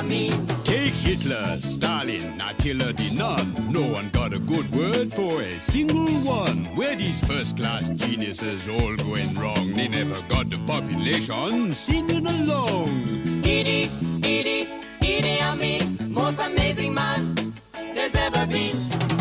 mean. Take Hitler, Stalin, Attila the Nun. No one got a good word for a single one. Where these first-class geniuses all going wrong? They never got the population singing along. Idi, Idi, Idi Amin, most amazing man there's ever been.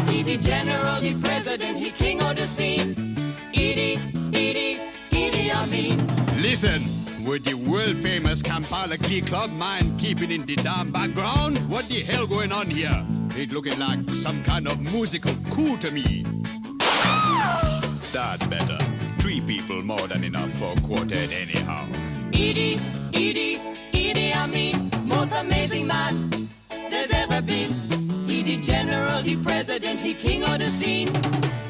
He the general, the president, he king of the scene. Idi, Idi, Idi Amin. Listen, with the world-famous Kampala Glee Club man keeping in the damn background, what the hell going on here? It looking like some kind of musical coup to me. That's better. 3 people more than enough for a quartet anyhow. Idi, Idi, Idi Amin, most amazing man there's ever been. He the general, the president, he king of the scene.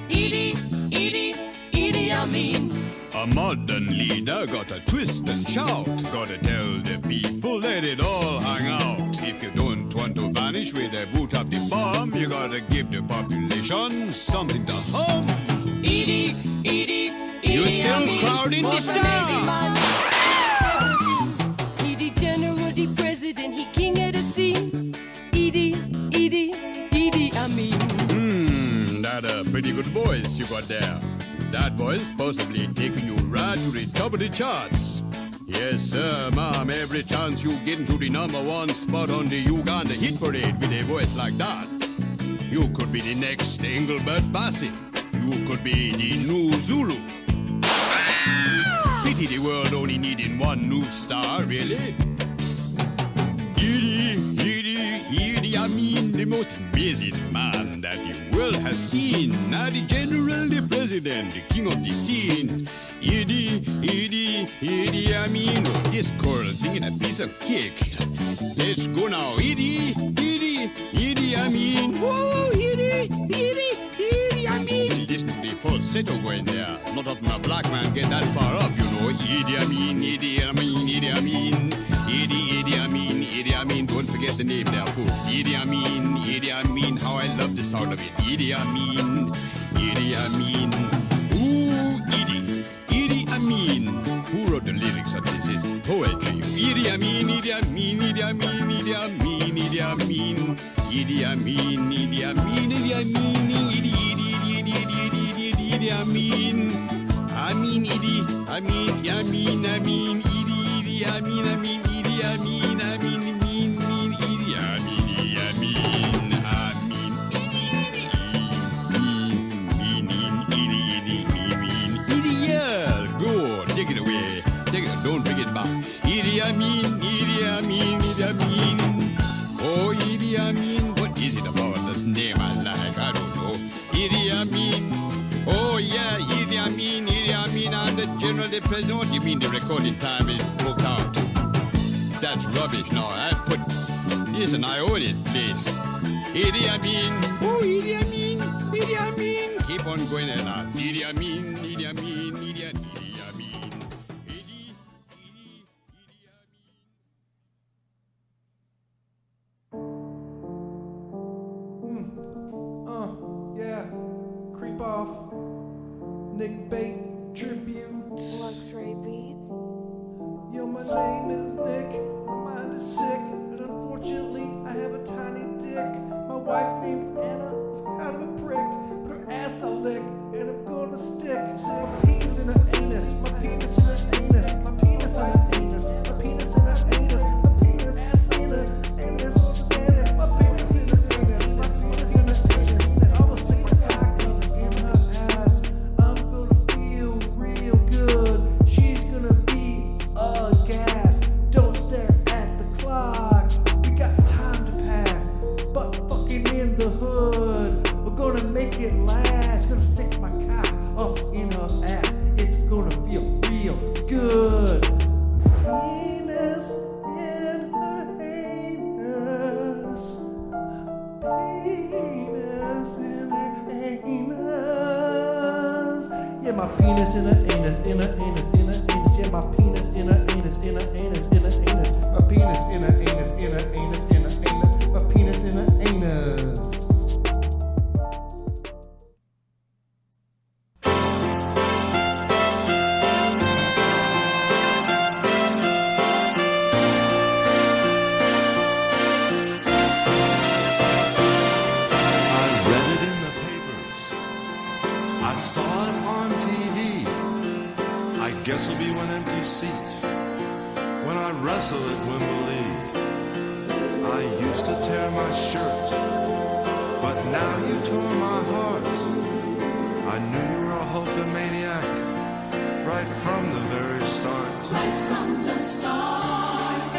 Idi, Idi, Idi Amin. A modern leader gotta twist and shout. Gotta tell the people, let it all hang out. If you don't want to vanish with a boot up the bomb, you gotta give the population something to hum. Idi, Idi, Idi You're still Amin, crowding most this amazing town. man. He the general, the president, he king of the scene. Idi, Idi, Idi Amin. That a pretty good voice you got there. That voice possibly taking you right to the top of the charts. Yes, sir, ma'am, every chance you get into the #1 spot on the Uganda hit parade with a voice like that. You could be the next Engelbert Bassey. You could be the new Zulu. Pity the world only needing one new star, really. Idi Amin, the most amazing man that the world has seen. Now the general, the president, the king of the scene. Idi Amin. Oh, this girl singing a piece of cake. Let's go now. Idi Amin. Whoa, Idi Amin. Listen to the falsetto going there. Not often a black man get that far up, you know. Idi Amin, Idi Amin, Idi Amin. Idi Amin, don't forget the name there, folks. Idi Amin, how I love the sound of it. Idi Amin. Ooh, Idi Amin. Who wrote the lyrics of this? Is poetry. Idi Amin, Idi Amin, Idi Amin, Idi Amin, Idi Amin. Idi Amin, Idi Amin, Idi Amin, Idi Amin. Amin, Idi, Amin, Amin, Amin, Idi Amin, Amin. Don't bring it back. Idi Amin. Oh, Idi Amin. What is it about this name I like? I don't know. Idi Amin. Oh, yeah, Idi Amin. And the general, the president. What do you mean the recording time is booked out? That's rubbish. No, I put this and I own it, please. Idi Amin. Oh, Idi Amin. Keep on going and on. Idi Amin. Yeah, creep off. Nick Bait tributes. Luxury Beats. Yo, my name is Nick. My mind is sick, but unfortunately I have a tiny dick. My wife named Anna is kind of a prick, but her ass I'll lick, and I'm gonna stick. My penis in her anus. My penis in her anus. My penis in her anus. My penis in her anus. My penis in her anus. My penis in her anus. My penis in her anus. I will stick my cock up in her ass. I'm gonna feel real good. She's gonna be a gas. Don't stare at the clock. We got time to pass. Butt fucking in the hood. We're gonna make it last. Gonna stick my cock up in her ass. It's gonna feel real good. Penis in her anus. Penis in her anus. Yeah, my penis in her anus, in her anus, in her anus. Yeah, my penis in her anus, in her anus, in her anus. My penis in her anus, in her anus, in her anus. My penis in her anus. I used to tear my shirt, but now you tore my heart. I knew you were a hulkamaniac right from the very start. Right from the start,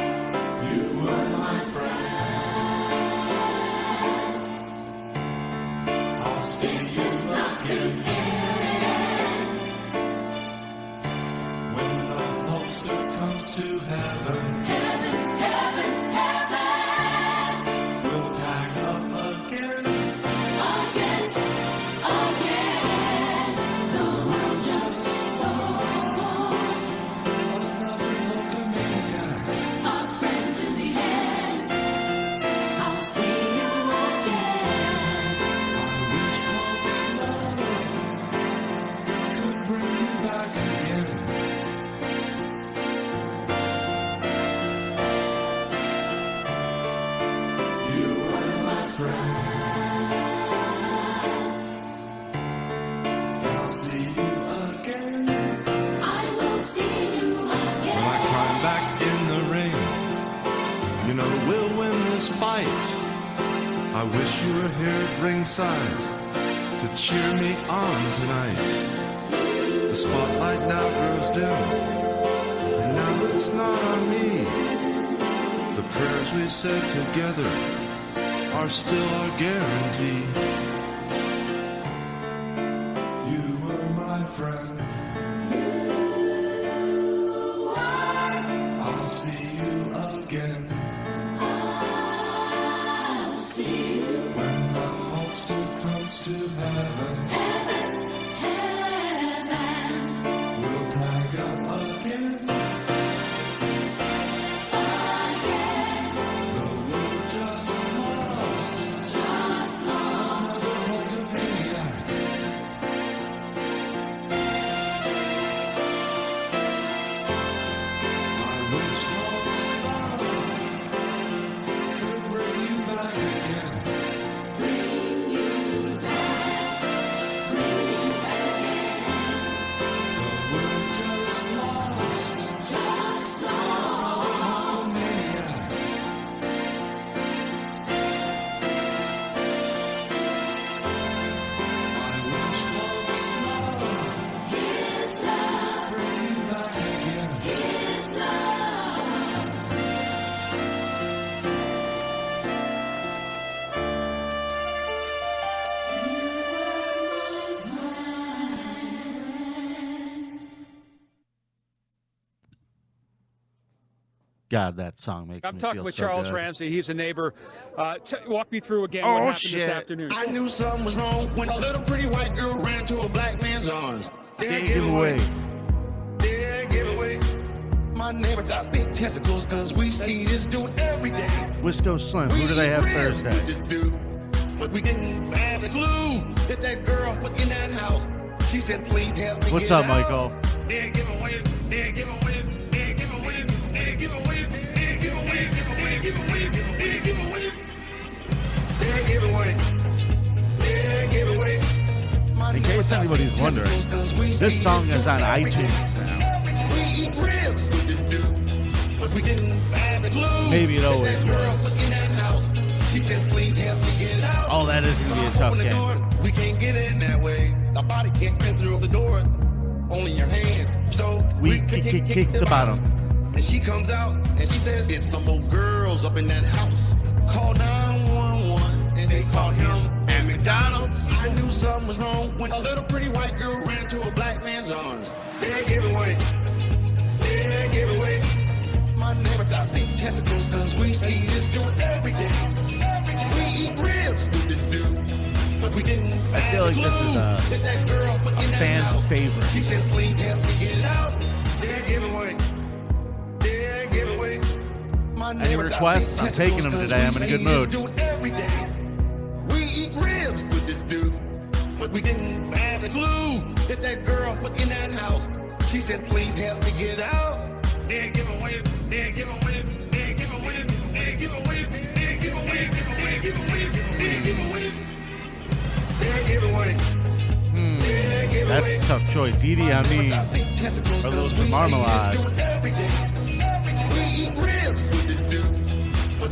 you were my friend. This is not the end. When the monster comes to heaven, Heaven, heaven, heaven. we'll tag up again. Again, again. The world just lost Another hulkamaniac. a friend to the end. I'll see you again. I wish all this love could bring you back again. You were my friend. And I'll see you again. I will see you again. When I climb back in the ring, you know we'll win this fight. I wish you were here at ringside to cheer me on tonight. The spotlight now grows dim, and now it's not on me. The prayers we said together are still our guarantee. You were my friend. I'll see you again. I'll see you. When the monster comes to heaven, Heaven, heaven. we'll tag up again. Again, The world just lost just lost another hulkamaniac. I wish lost love could bring you back again. bring you back again. The world just lost Just lost hulkamaniac. I wish lost love His love, bring you back again. His love. God, that song makes I'm me talking feel with so Charles good. Ramsey. He's a neighbor. Walk me through again Oh, what happened shit. this afternoon. I knew something was wrong when a little pretty white girl ran to a black man's arms. Dead giveaway. Dead giveaway. My neighbor got big testicles because we see this dude every day. Wisco Slim. Who We do they have eat ribs Thursday? with this dude, but we didn't have a clue that that girl was in that house. She said, please help me What's get up, out. Michael? Dead giveaway. Dead giveaway. Dead giveaway. Dead giveaway. Dead giveaway. Dead giveaway. Dead giveaway. Dead giveaway. Dead giveaway. In case anybody's wondering, this song is on iTunes now. We eat ribs with this dude, but we didn't have a clue. Maybe it that always that girl was. in that house. She said, please help me get out. Oh, that is gonna be a So I tough opened the game. door. We can't get in that way. The body can't fit through the door, only your hand. So We kick the bottom. And she comes out and she says, it's some old girls up in that house. Call 911 and they call him at McDonald's. I knew something was wrong when a little pretty white girl ran to a black man's arms. Dead giveaway. Dead giveaway. My neighbor got big testicles because we see this dude every day. We eat ribs with this dude, but we didn't. I feel like this is a fan favorite. She said, please help me get out. Dead giveaway. Dead giveaway. My Any neighbor got requests? big I'm taking them testicles today. I'm 'cause in a we good see mood. this dude every day. We eat ribs with this dude, but we didn't have a clue that that girl was in that house. She said, please help me get out. Dead giveaway. Dead giveaway. Dead giveaway. Dead giveaway. Dead giveaway. Dead giveaway. Dead giveaway. Dead giveaway. Dead giveaway. That's a tough choice. Edie, I mean, or Little Marmalade.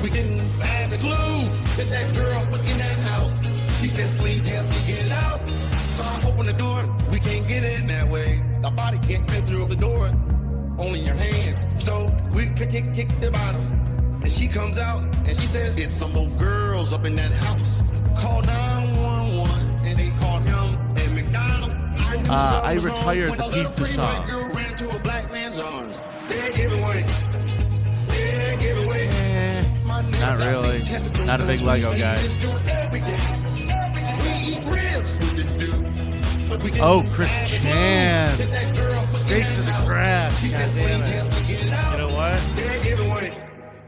We didn't have a clue that girl was in that house. She said, please help me get out. So I opened the door. We can't get in that way. The body can't fit through the door. Only your hand. So we kick the bottom. And she comes out and she says, it's some old girls up in that house. Call 911 and they called him at McDonald's. I retired the pizza song. Girl ran into a black man's arms. They gave away. They gave away. Not really. Not a big Lego guy. Oh, Chris Chan. Snakes in the grass. God damn it. You know what?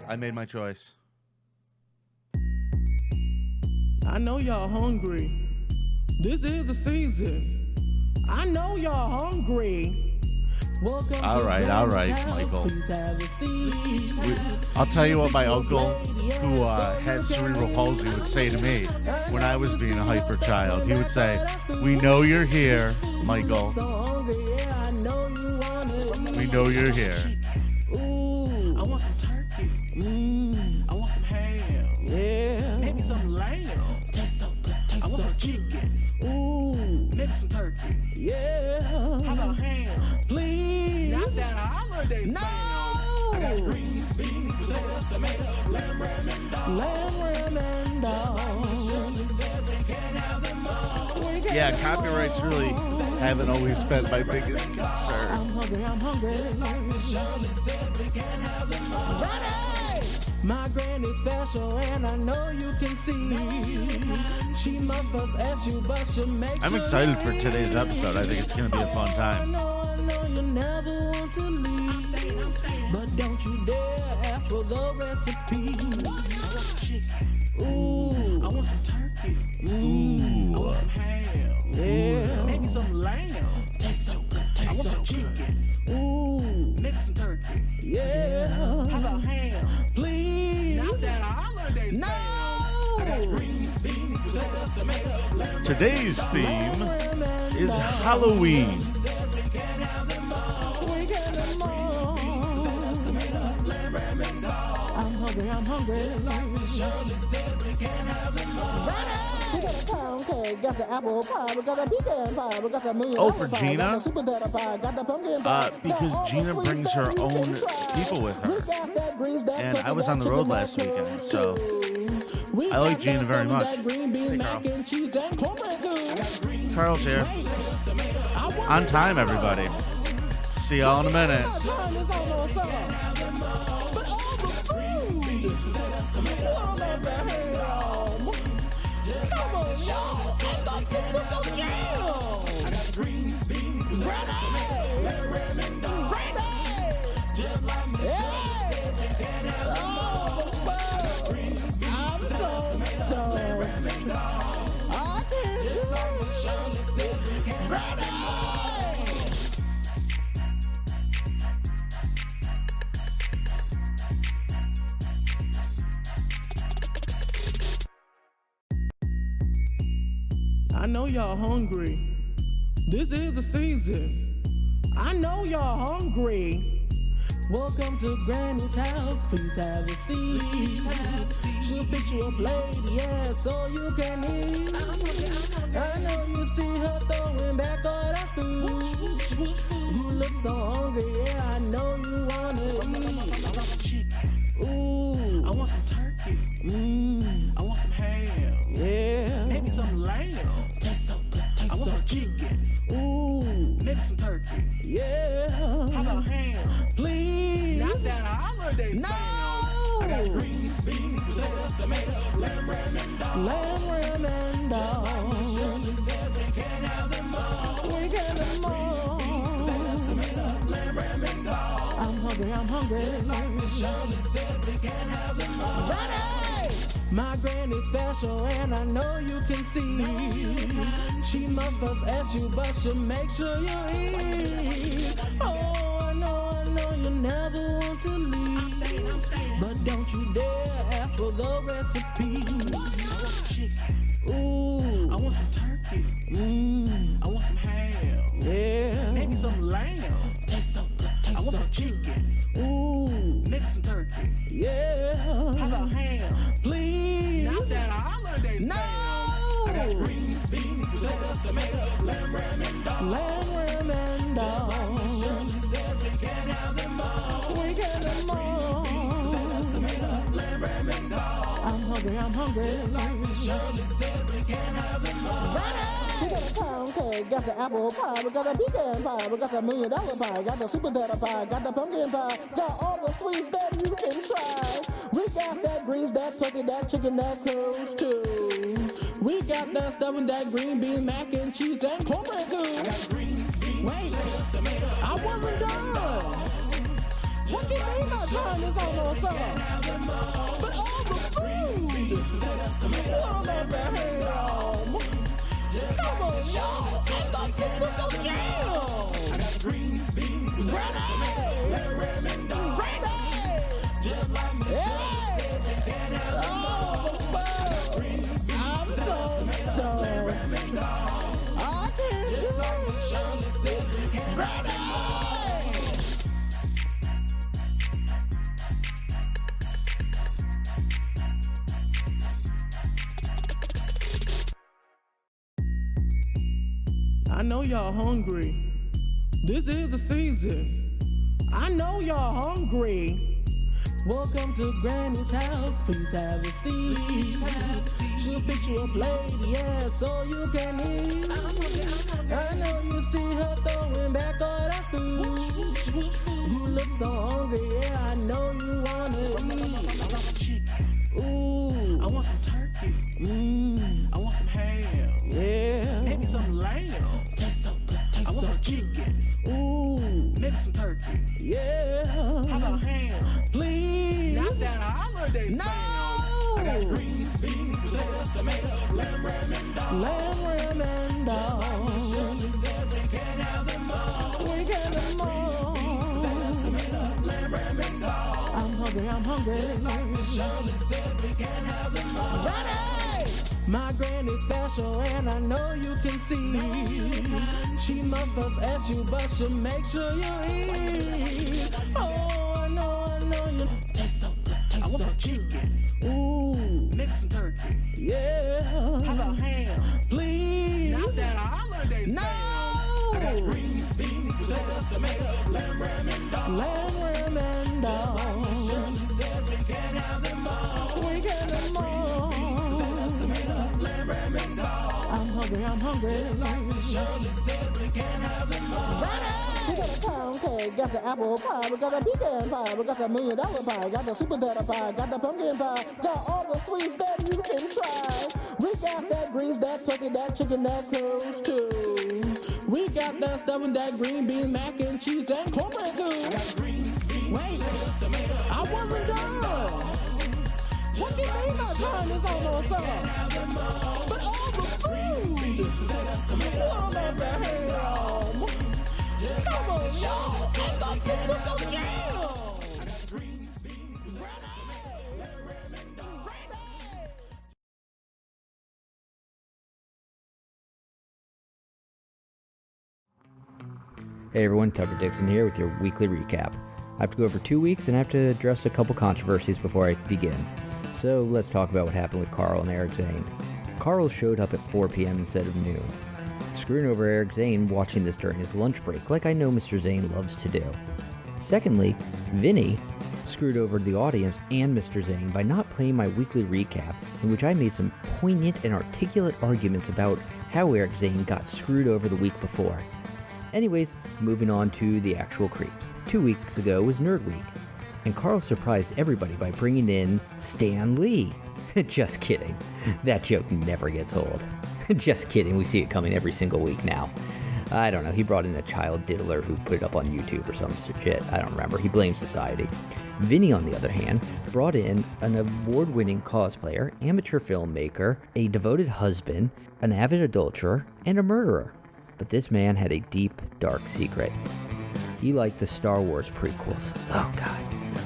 I made my choice. I know y'all hungry. This is the season. I know y'all hungry. All right, Michael. I'll tell you what my uncle, who has cerebral palsy, would say to me when I was being a hyper child. He would say, we know you're here, Michael. We know you're here. Ooh, I want some turkey. I want some ham. Yeah. Maybe some lamb. Tastes so good. I want some chicken. Ooh. Maybe some turkey. Yeah. How about ham? Please. Not that holiday. No. I got green beans, potatoes, tomatoes, lamb, ram, and dog. Lamb, ram, and dog. Yeah, copyrights really haven't always been my biggest concern. I'm hungry. My granny's special, and I know you can see. She must fuss at you, but she'll make I'm excited for today's episode. I think it's going to be a fun time. I know you never want to leave, but don't you dare ask for the recipe. I want some chicken. Ooh, I want some turkey. Ooh. I want some ham. Yeah, maybe some lamb. Tastes so good. I want some chicken. Ooh, maybe some turkey. Yeah, how about ham? Please. Not that holiday. No. Today's theme is Halloween. I'm hungry. We got a pound cake, got the apple pie, we got the pecan pie, we got the million Oh, for pie, Gina? got the sweet potato pie, got the pumpkin pie. Because Gina brings her own people with her. And I was on the road last weekend, so I like Gina very much. Hey, Carl. Carl's here. On time, everybody. See y'all in a minute. Come on, y'all. I thought this was so jam. I got green beans, ready. Just like me. I'm so stoned. I can't ready. I know y'all hungry. This is the season. I know y'all hungry. Welcome to Granny's house. Please have a seat. She'll fix you a plate, yeah, so you can eat. I know you see her throwing back all that food. You look so hungry, yeah, I know you wanna eat. Ooh, I want some turkey. I want some ham. Yeah, maybe some lamb. Tastes so good. I want some chicken. Ooh, maybe some turkey. Yeah, how about ham? Please. Not that holiday. No. I got green beans, potatoes, tomatoes, lamb, ram, and dog. Lamb, ram, and dog. We can have them all. I'm hungry. Ready! My granny's special, and I know you can see. She must fuss at you, but she'll make sure you eat. Oh, I know you never want to leave, but don't you dare ask for the recipe. I want some chicken. Ooh, I want some turkey. I want some ham. Yeah, maybe some lamb. Tastes so good. I want some chicken. Ooh, maybe some turkey. Yeah, how about ham? lamb, and dog. We can have them all. I'm hungry. We got a pound cake, got the apple pie, we got the pecan pie, we got the $1 million pie, got the super potato pie, got the pumpkin pie, got all the sweets that you can try. We got that greens, that turkey, that chicken, that curls too. We got that stuffing, that green bean, mac and cheese, and cornbread too. Wait, I wasn't done. What do you mean my time is almost up? But all the food, what the hell? Come on, y'all. I thought this was so jam. I got green beans, ready, just like me. Oh, I'm so stoned. I can't do it. Ready. I know y'all hungry. This is the season. I know y'all hungry. Welcome to Granny's house. Please have a seat. She'll fix you a plate, yeah, so you can eat. I know you see her throwing back all that food. You look so hungry, yeah, I know you wanna eat. Ooh, I want some turkey. I want some ham. Yeah. Maybe some lamb. Tastes so good. I want some chicken. Ooh. Maybe some turkey. Yeah. How about ham? Please. Not that holiday. No. I got green beans, potatoes, tomatoes, lamb, and dog. Lamb, and dog. We can have them all. We can have them all. Potatoes, tomatoes, lamb, and dog. I'm hungry. Just like Miss Shirley said, we can have them all. Ready! My granny's special and I know you can see. She must fuss at you, but she'll make sure you eat. Oh, I know you taste so good. I want some chicken. Ooh, maybe some turkey. Yeah. How about ham? Please. Not that holiday. No. I got green beans, potatoes, tomatoes, lamb, and dog. Lamb, and dog. Shirley said we can have them all. We can have them all. I'm hungry. Shirley said we can have them all. We got a pound cake, got the apple pie, we got the pecan pie, we got the $1 million pie, got the super potato pie, got the pumpkin pie, got all the sweets that you can try. We got that greens, that turkey, that chicken, that curls too. We got that stuffing, that green bean, mac and cheese, and cornbread too. Wait, I wasn't done. What do you mean my time is almost up? But all the food, what the hell? Come on, y'all. I thought this was so jam. Hey everyone, Tucker Dixon here with your weekly recap. I have to go over 2 weeks and I have to address a couple controversies before I begin. So let's talk about what happened with Karl and Eric Zane. Karl showed up at 4 p.m. instead of noon, screwing over Eric Zane watching this during his lunch break, like I know Mr. Zane loves to do. Secondly, Vinnie screwed over the audience and Mr. Zane by not playing my weekly recap, in which I made some poignant and articulate arguments about how Eric Zane got screwed over the week before. Anyways, moving on to the actual creeps. 2 weeks ago was Nerd Week, and Karl surprised everybody by bringing in Stan Lee. Just kidding. That joke never gets old. Just kidding, we see it coming every single week now. I don't know, he brought in a child diddler who put it up on YouTube or some shit. I don't remember. He blamed society. Vinnie, on the other hand, brought in an award-winning cosplayer, amateur filmmaker, a devoted husband, an avid adulterer, and a murderer. But this man had a deep, dark secret. He liked the Star Wars prequels. Oh god.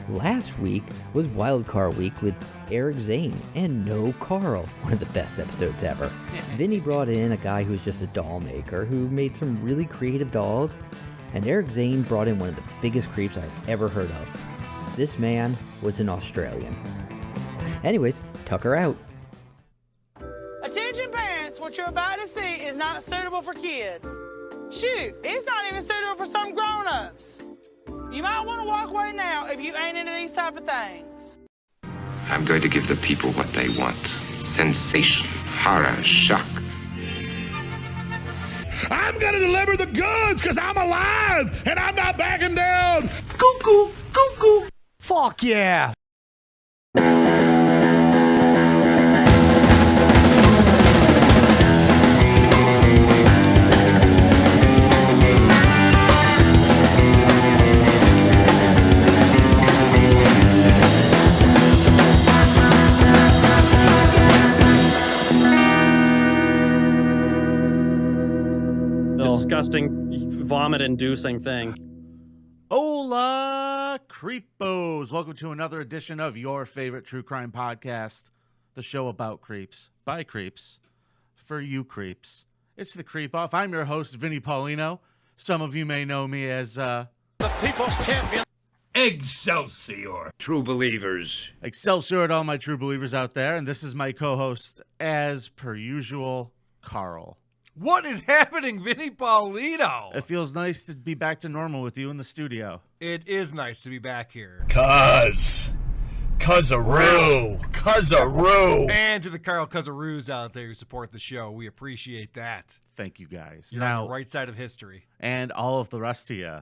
Last week was Wildcard Week with Eric Zane and no Karl. One of the best episodes ever. Vinnie brought in a guy who was just a doll maker who made some really creative dolls. And Eric Zane brought in one of the biggest creeps I've ever heard of. This man was an Australian. Anyways, Tucker out. Attention parents, what you're about to see is not suitable for kids. Shoot, it's not even suitable for some grown-ups. You might want to walk away now if you ain't into these type of things. I'm going to give the people what they want. Sensation, horror, shock. I'm gonna deliver the goods because I'm alive and I'm not backing down. Cuckoo, cuckoo. Fuck yeah. Disgusting, vomit-inducing thing. Hola, creepos. Welcome to another edition of your favorite true crime podcast, the show about creeps, by creeps, for you creeps. It's the Creep Off. I'm your host, Vinnie Paulino. Some of you may know me as The people's champion. Excelsior. True believers. Excelsior to all my true believers out there. And this is my co-host, as per usual, Karl. What is happening, Vinnie Paulino? It feels nice to be back to normal with you in the studio. It is nice to be back here. Cuz-a-roo. And to the Carl Cuzzaroos out there who support the show, we appreciate that. Thank you, guys. You're on the right side of history. And all of the rest of you,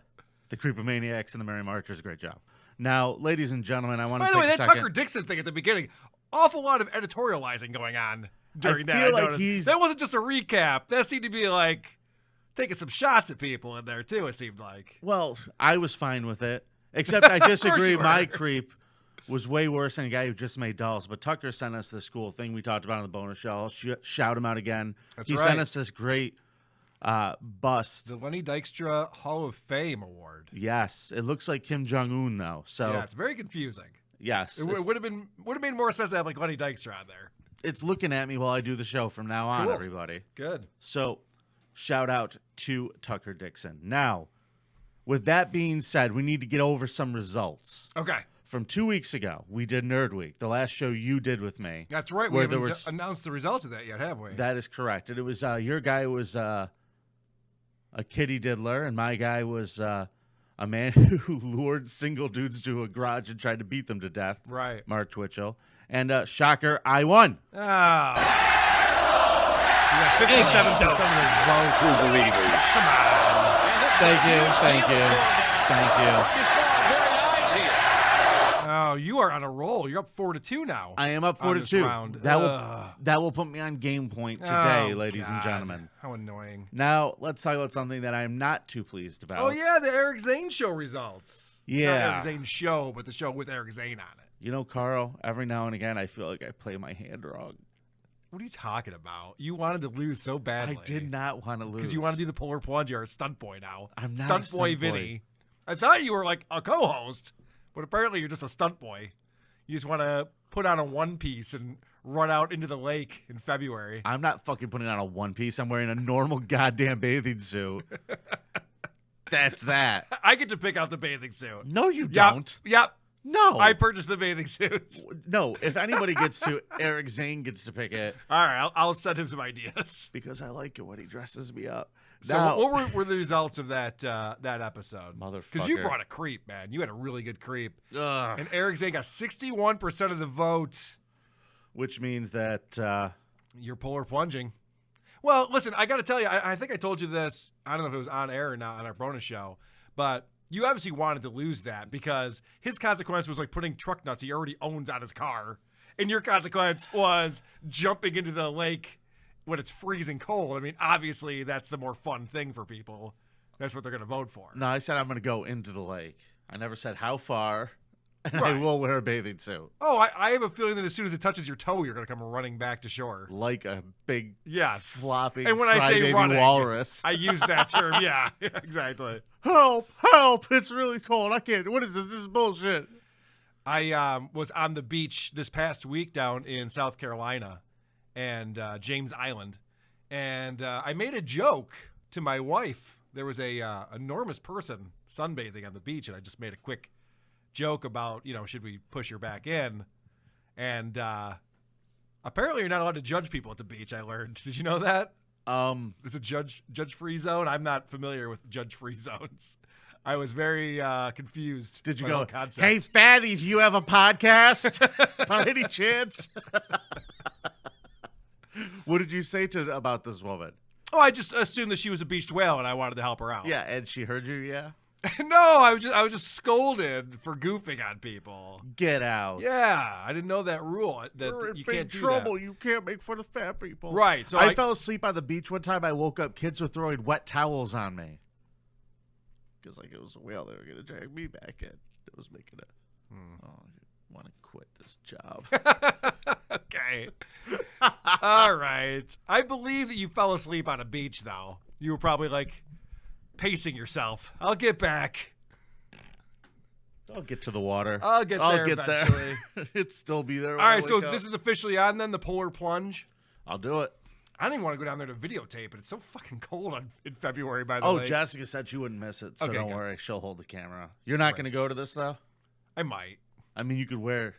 the Creepomaniacs and the Merry Marchers, great job. Now, ladies and gentlemen, I want to take a second. By the way, that Tucker Dixon thing at the beginning, awful lot of editorializing going on. During that, that wasn't just a recap. That seemed to be like taking some shots at people in there too. It seemed like. Well, I was fine with it, except I disagree. My creep was way worse than a guy who just made dolls. But Tucker sent us this cool thing we talked about on the bonus show. I'll shout him out again. He sent us this great bust, the Lenny Dykstra Hall of Fame award. Yes, it looks like Kim Jong-un though. So yeah, it's very confusing. Yes, it would have made more sense to have like Lenny Dykstra on there. It's looking at me while I do the show from now on, everybody. Good. So, shout out to Tucker Dixon. Now, with that being said, we need to get over some results. Okay. From 2 weeks ago, we did Nerd Week, the last show you did with me. That's right. We haven't announced the results of that yet, have we? That is correct. And it was your guy was a kitty diddler, and my guy was a man who lured single dudes to a garage and tried to beat them to death. Right. Mark Twitchell. And shocker, I won. Oh. You got 57% of the votes. True believers. Come on. Thank you. Oh, you are on a roll. You're up 4-2 now. I am up 4-2. Round. That will put me on game point today, ladies and gentlemen. How annoying. Now, let's talk about something that I am not too pleased about. Oh, yeah, the Eric Zane show results. Yeah. Not Eric Zane show, but the show with Eric Zane on it. You know, Carl, every now and again, I feel like I play my hand wrong. What are you talking about? You wanted to lose so badly. I did not want to lose. Because you want to do the polar plunge. You're a stunt boy now. I'm not stunt boy Vinny. I thought you were like a co-host, but apparently you're just a stunt boy. You just want to put on a one piece and run out into the lake in February. I'm not fucking putting on a one piece. I'm wearing a normal goddamn bathing suit. That's that. I get to pick out the bathing suit. No, you don't. Yep. No. I purchased the bathing suits. No, if anybody gets to, Eric Zane gets to pick it. All right, I'll send him some ideas. Because I like it when he dresses me up. So what were the results of that episode? Motherfucker. Because you brought a creep, man. You had a really good creep. Ugh. And Eric Zane got 61% of the votes. Which means that you're polar plunging. Well, listen, I got to tell you, I think I told you this. I don't know if it was on air or not on our bonus show, but you obviously wanted to lose that because his consequence was like putting truck nuts he already owns on his car. And your consequence was jumping into the lake when it's freezing cold. I mean, obviously that's the more fun thing for people. That's what they're going to vote for. No, I said I'm going to go into the lake. I never said how far. And Right. I will wear a bathing suit. Oh, I have a feeling that as soon as it touches your toe, you're going to come running back to shore. Like a big, yes, floppy, and when I say running, walrus. I use that term. Yeah, exactly. Help! Help! It's really cold. I can't. What is this? This is bullshit. I was on the beach this past week down in South Carolina and James Island, and I made a joke to my wife. There was a enormous person sunbathing on the beach, and I just made a quick joke about, should we push her back in? And apparently you're not allowed to judge people at the beach, I learned. Did you know that? It's a judge-free zone. I'm not familiar with judge-free zones. I was very confused. Did you by the go, whole concept. hey, fatty, do you have a podcast by any chance? What did you say about this woman? Oh, I just assumed that she was a beached whale, and I wanted to help her out. Yeah, and she heard you, yeah? No, I was just scolded for goofing on people. Get out. Yeah, I didn't know that rule. That We're in you big can't do trouble. that. You can't make fun of fat people. Right. So I fell asleep on the beach one time. I woke up. Kids were throwing wet towels on me. Because like it was a whale. They were going to drag me back in. It was making it. Oh, I want to quit this job. Okay. All right. I believe that you fell asleep on a beach, though. You were probably like pacing yourself. I'll get back. I'll get to the water. I'll get there eventually. It'd still be there. All right, so this is officially on then, the polar plunge? I'll do it. I don't even want to go down there to videotape it. It's so fucking cold in February, by the way. Oh, Jessica said she wouldn't miss it, so Okay, don't good. worry. She'll hold the camera. You're not going to go to this, though? I might. I mean, you could wear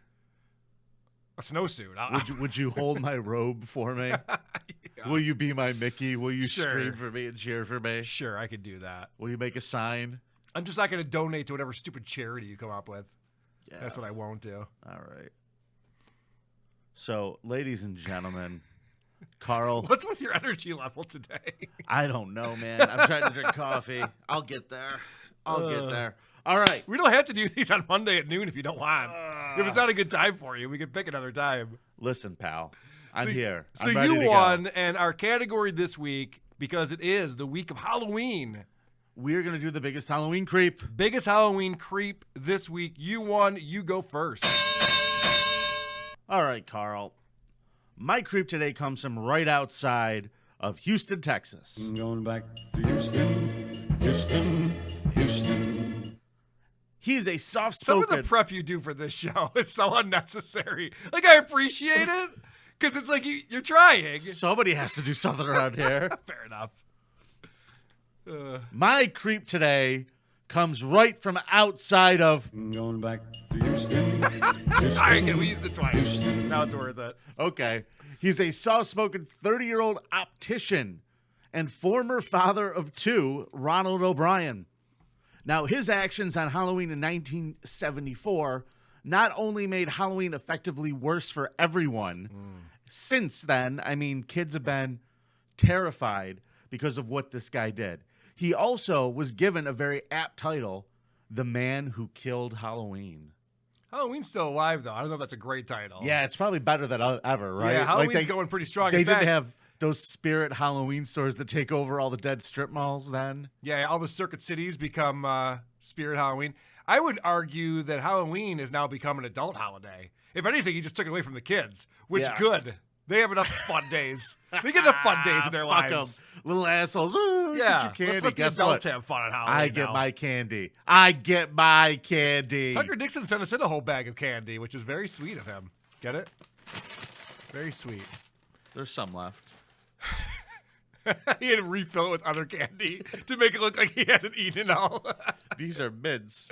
a snowsuit. Would you hold my robe for me? Yeah. Will you be my Mickey? Will you scream for me and cheer for me? Sure, I could do that. Will you make a sign? I'm just not going to donate to whatever stupid charity you come up with. Yeah. That's what I won't do. All right. So, ladies and gentlemen, Karl. What's with your energy level today? I don't know, man. I'm trying to drink coffee. I'll get there. I'll get there. All right. We don't have to do these on Monday at noon if you don't want. If it's not a good time for you, we can pick another time. Listen, pal. I'm here. So I'm ready you to won, go. and our category this week, because it is the week of Halloween. We're going to do the biggest Halloween creep. Biggest Halloween creep this week. You won. You go first. All right, Karl. My creep today comes from right outside of Houston, Texas. I'm going back to Houston, Houston. He is a soft-spoken... Some of the prep you do for this show is so unnecessary. Like, I appreciate it, because it's like you're trying. Somebody has to do something around here. Fair enough. My creep today comes right from outside of... I'm going back to Houston, All right, we used it twice. Now it's worth it. Okay. He's a soft-spoken 30-year-old optician and former father of two, Ronald O'Brien. Now, his actions on Halloween in 1974 not only made Halloween effectively worse for everyone, since then, I mean, kids have been terrified because of what this guy did. He also was given a very apt title, The Man Who Killed Halloween. Halloween's still alive, though. I don't know if that's a great title. Yeah, it's probably better than ever, right? Yeah, Halloween's going pretty strong. They In fact, didn't have those spirit Halloween stores that take over all the dead strip malls then. Yeah, all the circuit cities become spirit Halloween. I would argue that Halloween has now become an adult holiday. If anything, you just took it away from the kids, which good. They have enough fun days. They get enough fun days in their Fuck lives. 'em. Little assholes. Ooh, Yeah, get your candy. let's let the Guess adults what? have fun on Halloween. I get now. my candy. I get my candy. Tucker Dixon sent us in a whole bag of candy, which was very sweet of him. Get it? Very sweet. There's some left. He had to refill it with other candy to make it look like he hasn't eaten it all. These are mints.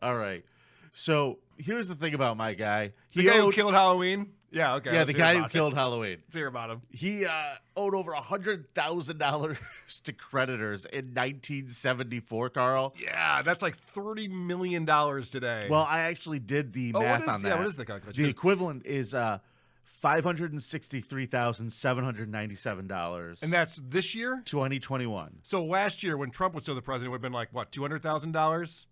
All right. So here's the thing about my guy. The guy who killed Halloween? Yeah, okay. Yeah, let's the hear guy who about killed it. Halloween. Let's hear about him. He owed over $100,000 to creditors in 1974, Karl. Yeah, that's like $30 million today. Well, I actually did the math on that. Yeah, what is the calculation? The equivalent is $563,797. And that's this year? 2021. So last year when Trump was still the president, it would have been like, what, $200,000?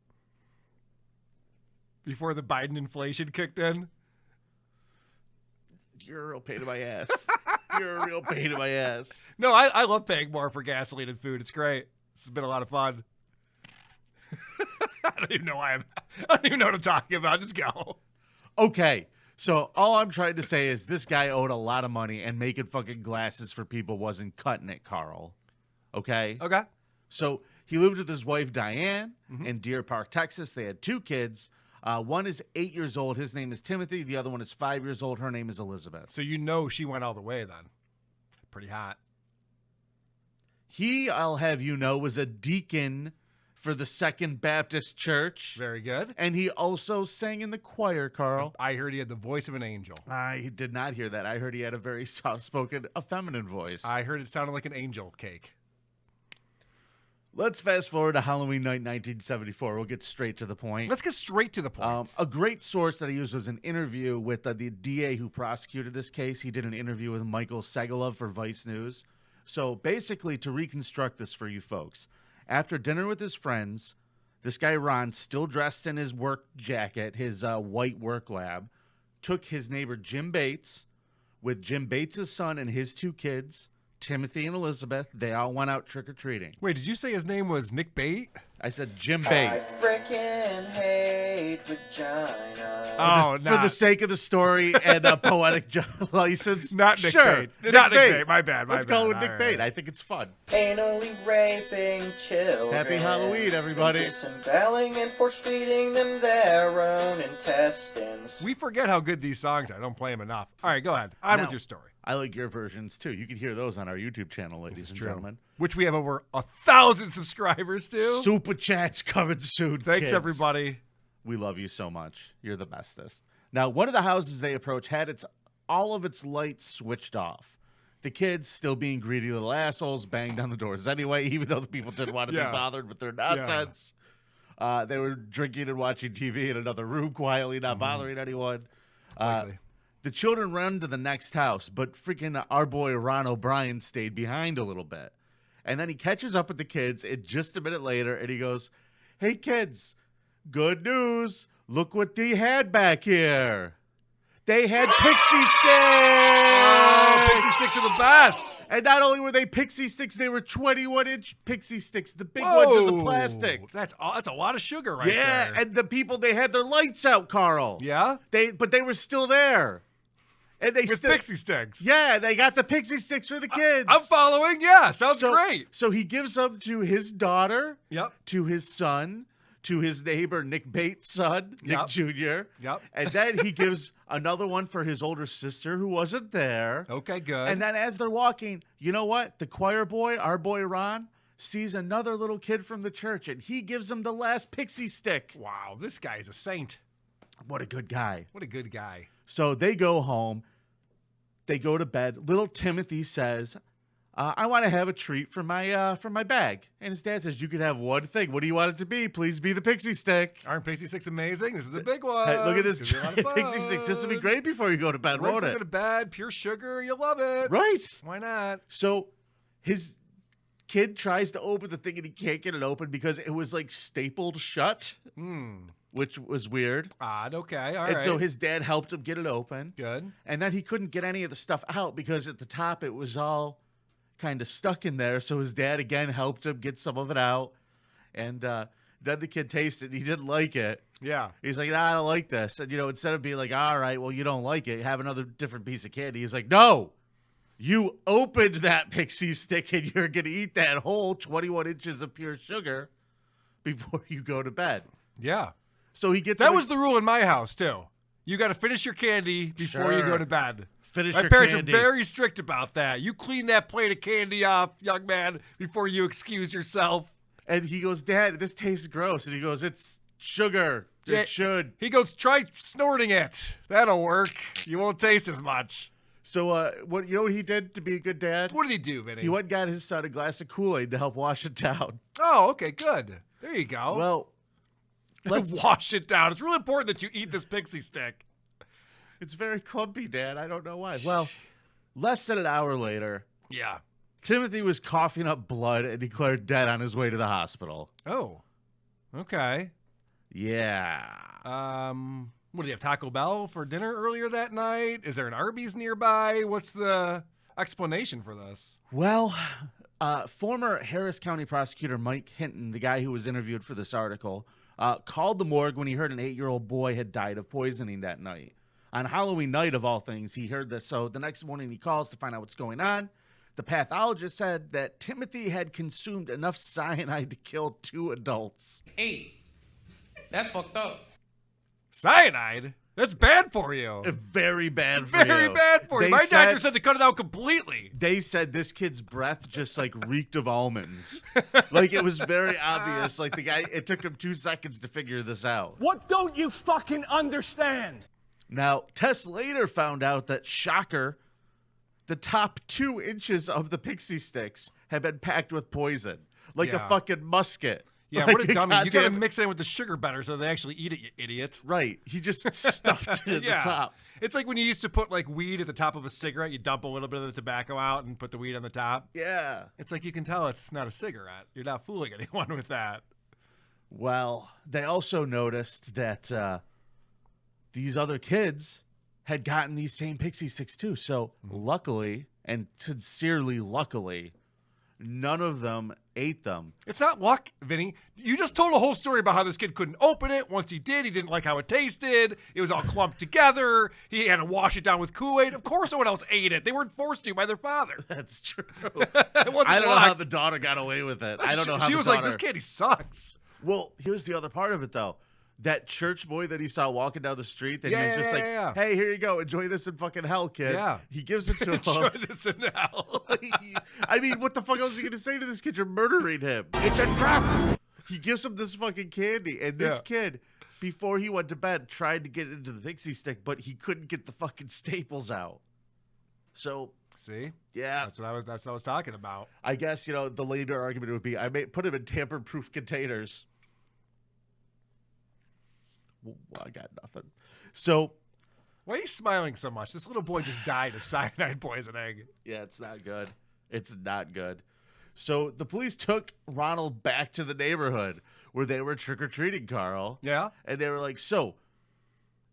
Before the Biden inflation kicked in? You're a real pain in my ass. You're a real pain in my ass. No, I love paying more for gasoline and food. It's great. It's been a lot of fun. I don't even know what I'm talking about. Just go. Okay. So all I'm trying to say is this guy owed a lot of money, and making fucking glasses for people wasn't cutting it, Karl. Okay? Okay. So he lived with his wife, Diane, in Deer Park, Texas. They had two kids. One is 8 years old. His name is Timothy. The other one is 5 years old. Her name is Elizabeth. So you know she went all the way then. Pretty hot. He, I'll have you know, was a deacon for the Second Baptist Church. Very good. And he also sang in the choir, Carl. I heard he had the voice of an angel. I did not hear that. I heard he had a very soft-spoken, feminine voice. I heard it sounded like an angel cake. Let's fast forward to Halloween night 1974. We'll get straight to the point. Let's get straight to the point. A great source that I used was an interview with the DA who prosecuted this case. He did an interview with Michael Segalov for Vice News. So basically, to reconstruct this for you folks, after dinner with his friends, this guy Ron, still dressed in his work jacket, his white work lab, took his neighbor Jim Bates with Jim Bates' son and his 2 kids, Timothy and Elizabeth. They all went out trick-or-treating. Wait, did you say his name was Nick Bate? I said Jim Bate. I frickin' hate vagina. Oh, for the sake of the story and a poetic license. Not Nick sure. Bate. Not Nick Bate. My bad. Let's go with Nick Bate. I think it's fun. Anally raping children. Happy Halloween, everybody. Disemboweling and force-feeding them their own intestines. We forget how good these songs are. I don't play them enough. All right, go ahead. On with your story. I like your versions, too. You can hear those on our YouTube channel, ladies and gentlemen. Which we have over 1,000 subscribers to. Super chats coming soon. Thanks, kids. everybody. We love you so much. You're the bestest. Now, one of the houses they approached had all of its lights switched off. The kids, still being greedy little assholes, banged on the doors anyway, even though the people didn't want to be bothered with their nonsense. They were drinking and watching TV in another room quietly, not bothering anyone. The children ran to the next house, but freaking our boy Ronald O'Brien stayed behind a little bit. And then he catches up with the kids just a minute later, and he goes, "Hey, kids, good news. Look what they had back here. They had pixie sticks!" Pixie sticks are the best. And not only were they pixie sticks, they were 21-inch pixie sticks, the big ones in the plastic. That's a lot of sugar right there. Yeah, and the people, they had their lights out, Carl. Yeah? But they were still there. And they With pixie sticks. Yeah, they got the pixie sticks for the kids. I'm following. Yeah, sounds great. So he gives them to his daughter, Yep. to his son, to his neighbor Nick Bates' son, Nick Jr. Yep. And then he gives another one for his older sister who wasn't there. Okay, good. And then as they're walking, you know what? The choir boy, our boy Ron, sees another little kid from the church, and he gives him the last pixie stick. Wow, this guy's a saint. What a good guy. What a good guy. So they go home. They go to bed. Little Timothy says, I want to have a treat for my bag. And his dad says, you can have one thing. What do you want it to be? Please be the pixie stick. Aren't pixie sticks amazing? This is a big one. Hey, look at this It's gonna be a lot of pixie sticks. This will be fun. great before you go to bed, Right won't before it? you go to bed, pure sugar. You'll love it. Right. Why not? So his kid tries to open the thing and he can't get it open because it was like stapled shut. Which was weird. Odd. Okay. All and right. so his dad helped him get it open. Good. And then he couldn't get any of the stuff out because at the top it was all kind of stuck in there. So his dad again helped him get some of it out. And then the kid tasted it. He didn't like it. Yeah. He's like, nah, I don't like this. And, instead of being like, all right, well, you don't like it, have another different piece of candy. He's like, no, you opened that pixie stick and you're going to eat that whole 21 inches of pure sugar before you go to bed. Yeah. So he gets That was the rule in my house, too. You got to finish your candy before you go to bed. Finish My your parents candy. are very strict about that. You clean that plate of candy off, young man, before you excuse yourself. And he goes, Dad, this tastes gross. And he goes, it's sugar. It should. He goes, try snorting it. That'll work. You won't taste as much. So what he did to be a good dad? What did he do, Vinny? He went and got his son a glass of Kool-Aid to help wash it down. Oh, okay, good. There you go. Well, let's wash it down. It's really important that you eat this pixie stick. It's very clumpy, Dad. I don't know why. Well, less than an hour later, Timothy was coughing up blood and declared dead on his way to the hospital. Oh, okay. Yeah. What, do you have Taco Bell for dinner earlier that night? Is there an Arby's nearby? What's the explanation for this? Well, former Harris County prosecutor Mike Hinton, the guy who was interviewed for this article, called the morgue when he heard an 8-year-old boy had died of poisoning that night. On Halloween night, of all things, he heard this. So the next morning he calls to find out what's going on. The pathologist said that Timothy had consumed enough cyanide to kill 2 adults. Hey, that's fucked up. Cyanide? That's bad for you. Very bad for Very you. bad for you. They My said- doctor said to cut it out completely. They said this kid's breath just like reeked of almonds. Like it was very obvious. Like the guy, it took him 2 seconds to figure this out. What don't you fucking understand? Now, Tess later found out that, shocker, the top 2 inches of the pixie sticks had been packed with poison. Like a fucking musket. Yeah, Like what a dummy. You got to goddamn- mix it in with the sugar better so they actually eat it, you idiot. Right. He just stuffed it at the top. It's like when you used to put like weed at the top of a cigarette, you dump a little bit of the tobacco out and put the weed on the top. Yeah. It's like you can tell it's not a cigarette. You're not fooling anyone with that. Well, they also noticed that these other kids had gotten these same pixie sticks too. So luckily, and sincerely luckily, none of them ate them. It's not luck, Vinny. You just told a whole story about how this kid couldn't open it. Once he did, he didn't like how it tasted. It was all clumped together. He had to wash it down with Kool-Aid. Of course no one else ate it. They weren't forced to by their father. That's true. It wasn't I don't know luck. how the daughter got away with it. I don't know how She the was daughter... like, this kid, he sucks. Well, here's the other part of it, though. That church boy that he saw walking down the street, that he was just hey, here you go. Enjoy this in fucking hell, kid. Yeah. He gives it to him. Enjoy this in hell. I mean, what the fuck else are you going to say to this kid? You're murdering him. It's a trap. He gives him this fucking candy. And this kid, before he went to bed, tried to get into the pixie stick, but he couldn't get the fucking staples out. So... See? Yeah. That's what I was talking about. I guess, you know, the later argument would be I may put him in tamper-proof containers. Well, I got nothing. So, why are you smiling so much? This little boy just died of cyanide poisoning. Yeah, it's not good. It's not good. So the police took Ronald back to the neighborhood where they were trick-or-treating, Carl. Yeah? And they were like, so,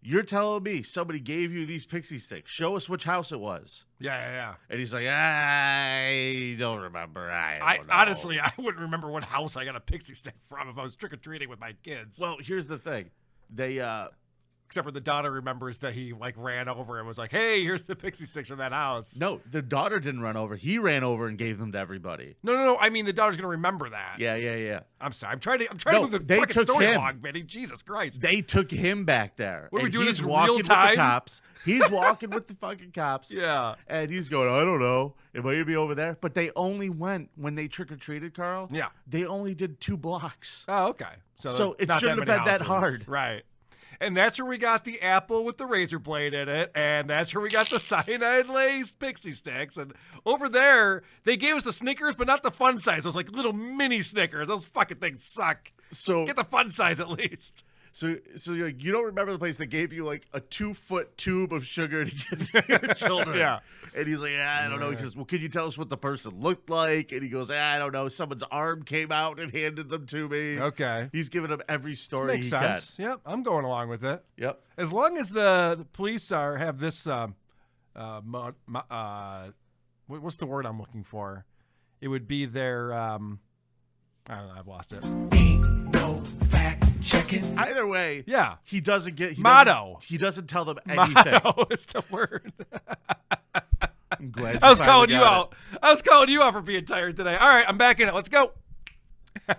you're telling me somebody gave you these pixie sticks. Show us which house it was. Yeah. And he's like, I don't remember. I don't know. Honestly, I wouldn't remember what house I got a pixie stick from if I was trick-or-treating with my kids. Well, here's the thing. They except for the daughter remembers that he like ran over and was like, hey, here's the pixie sticks from that house. No, the daughter didn't run over. He ran over and gave them to everybody. No. I mean, the daughter's going to remember that. Yeah. I'm sorry. I'm trying to move the fucking story along, Vinny. Jesus Christ. They took him back there. What are we and doing he's this in walking real time? with the cops. He's walking with the fucking cops. Yeah. And he's going, I don't know. It might be over there. But they only went, when they trick-or-treated, Carl, yeah, they only did 2 blocks. Oh, okay. So it not shouldn't have that been many that houses. hard. Right. And that's where we got the apple with the razor blade in it. And that's where we got the cyanide-laced pixie sticks. And over there, they gave us the Snickers, but not the fun size. Those like little mini Snickers. Those fucking things suck. So get the fun size at least. So you're like, you don't remember the place that gave you like a 2-foot tube of sugar to give to your children. Yeah. And he's like, I don't know. He says, well, can you tell us what the person looked like? And he goes, I don't know. Someone's arm came out and handed them to me. Okay. He's giving them every story Makes he sense. can. Yep, I'm going along with it. Yep. As long as the police have this, what's the word I'm looking for? It would be their, I don't know. I've lost it. Ain't no fact checking. Either way, yeah, he doesn't get motto. He doesn't tell them anything. Motto is the word. I'm glad. I was calling you out. I was calling you out for being tired today. All right, I'm back in it. Let's go.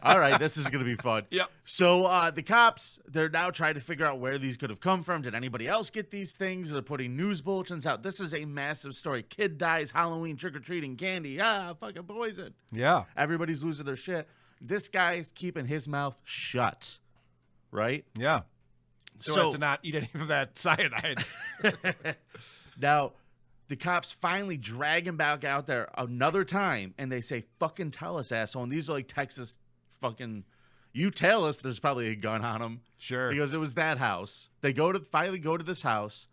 All right, this is going to be fun. Yep. So the cops, they're now trying to figure out where these could have come from. Did anybody else get these things? They're putting news bulletins out. This is a massive story. Kid dies, Halloween, trick-or-treating, candy. Fucking poison. Yeah. Everybody's losing their shit. This guy's keeping his mouth shut, right? Yeah. So as to not eat any of that cyanide. Now, the cops finally drag him back out there another time, and they say, fucking tell us, asshole. And these are like Texas fucking, you tell us there's probably a gun on him. Sure. Because it was that house. They finally go to this house.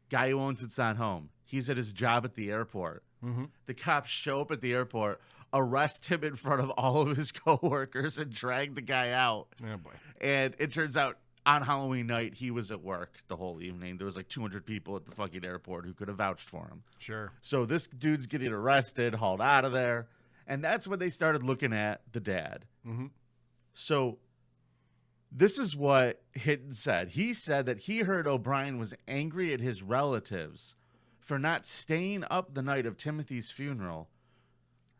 Guy who owns it's not home. He's at his job at the airport. Mm-hmm. The cops show up at the airport, arrest him in front of all of his coworkers, and drag the guy out. Oh, boy. And it turns out on Halloween night, he was at work the whole evening. There was like 200 people at the fucking airport who could have vouched for him. Sure. So this dude's getting arrested, hauled out of there. And that's when they started looking at the dad. Mm-hmm. So this is what Hinton said. He said that he heard O'Brien was angry at his relatives for not staying up the night of Timothy's funeral.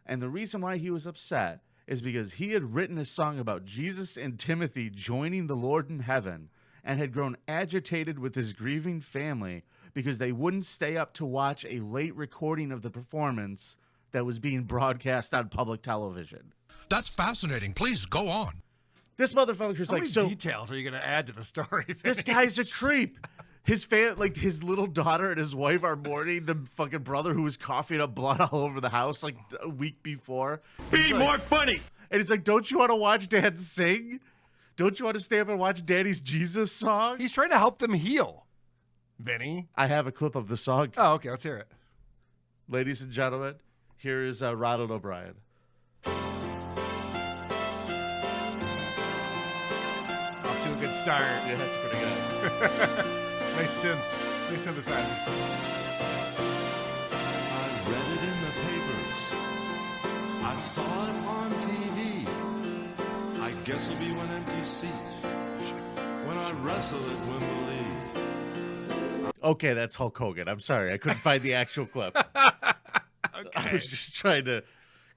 And the reason why he was upset is because he had written a song about Jesus and Timothy joining the Lord in heaven. and had grown agitated with his grieving family because they wouldn't stay up to watch a late recording of the performance that was being broadcast on public television. That's fascinating. Please go on. This motherfucker's How like, many so details are you going to add to the story? this guy's a creep. His his little daughter and his wife are mourning the fucking brother who was coughing up blood all over the house like a week before. Be more funny. And he's like, don't you want to watch Dad sing? Don't you want to stay up and watch Daddy's Jesus song? He's trying to help them heal. Vinny. I have a clip of the song. Oh, okay. Let's hear it. Ladies and gentlemen, here is Ronald O'Brien. Off to a good start. Yeah, that's pretty good. Nice synths. Nice synthesizers. I read it in the papers. I saw it on TV. I guess it'll be one empty seat when I wrestle at Wembley. Okay, that's Hulk Hogan. I'm sorry. I couldn't find the actual clip. I was just trying to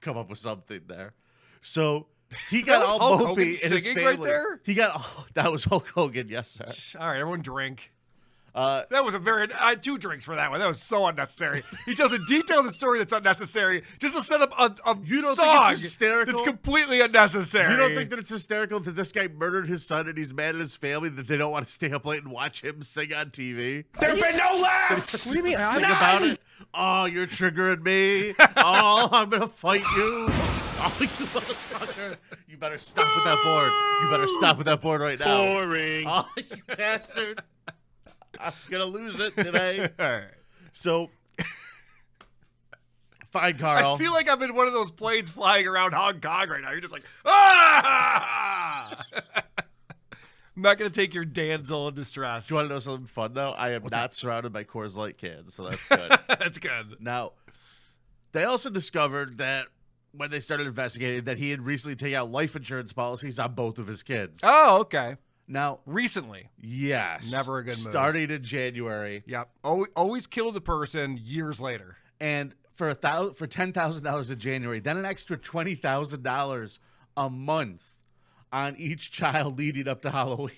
come up with something there. So he got all Hulk mopey Hogan in his singing family. right there? He got that was Hulk Hogan, yes, sir. All right, everyone drink. That was I had 2 drinks for that one. That was so unnecessary. He tells a detail of the story that's unnecessary just to set up a you don't song think it's hysterical? that's completely unnecessary. You don't think that it's hysterical that this guy murdered his son and he's mad at his family that they don't want to stay up late and watch him sing on TV? There've been no laughs. What do you mean? Sing about it? Oh, you're triggering me. Oh, I'm going to fight you. Oh, you motherfucker. You better stop with that board. You better stop with that board right now. Boring. Oh, you bastard. I'm going to lose it today. All right. So, fine, Carl. I feel like I'm in one of those planes flying around Hong Kong right now. You're just like, ah! I'm not going to take your damsel in distress. Do you want to know something fun, though? I am not surrounded by Coors Light cans, so that's good. That's good. Now, they also discovered that when they started investigating that he had recently taken out life insurance policies on both of his kids. Oh, okay. Now, recently. Yes. Never a good move. Starting in January. Yep. Always kill the person years later. And for $10,000 in January, then an extra $20,000 a month on each child leading up to Halloween.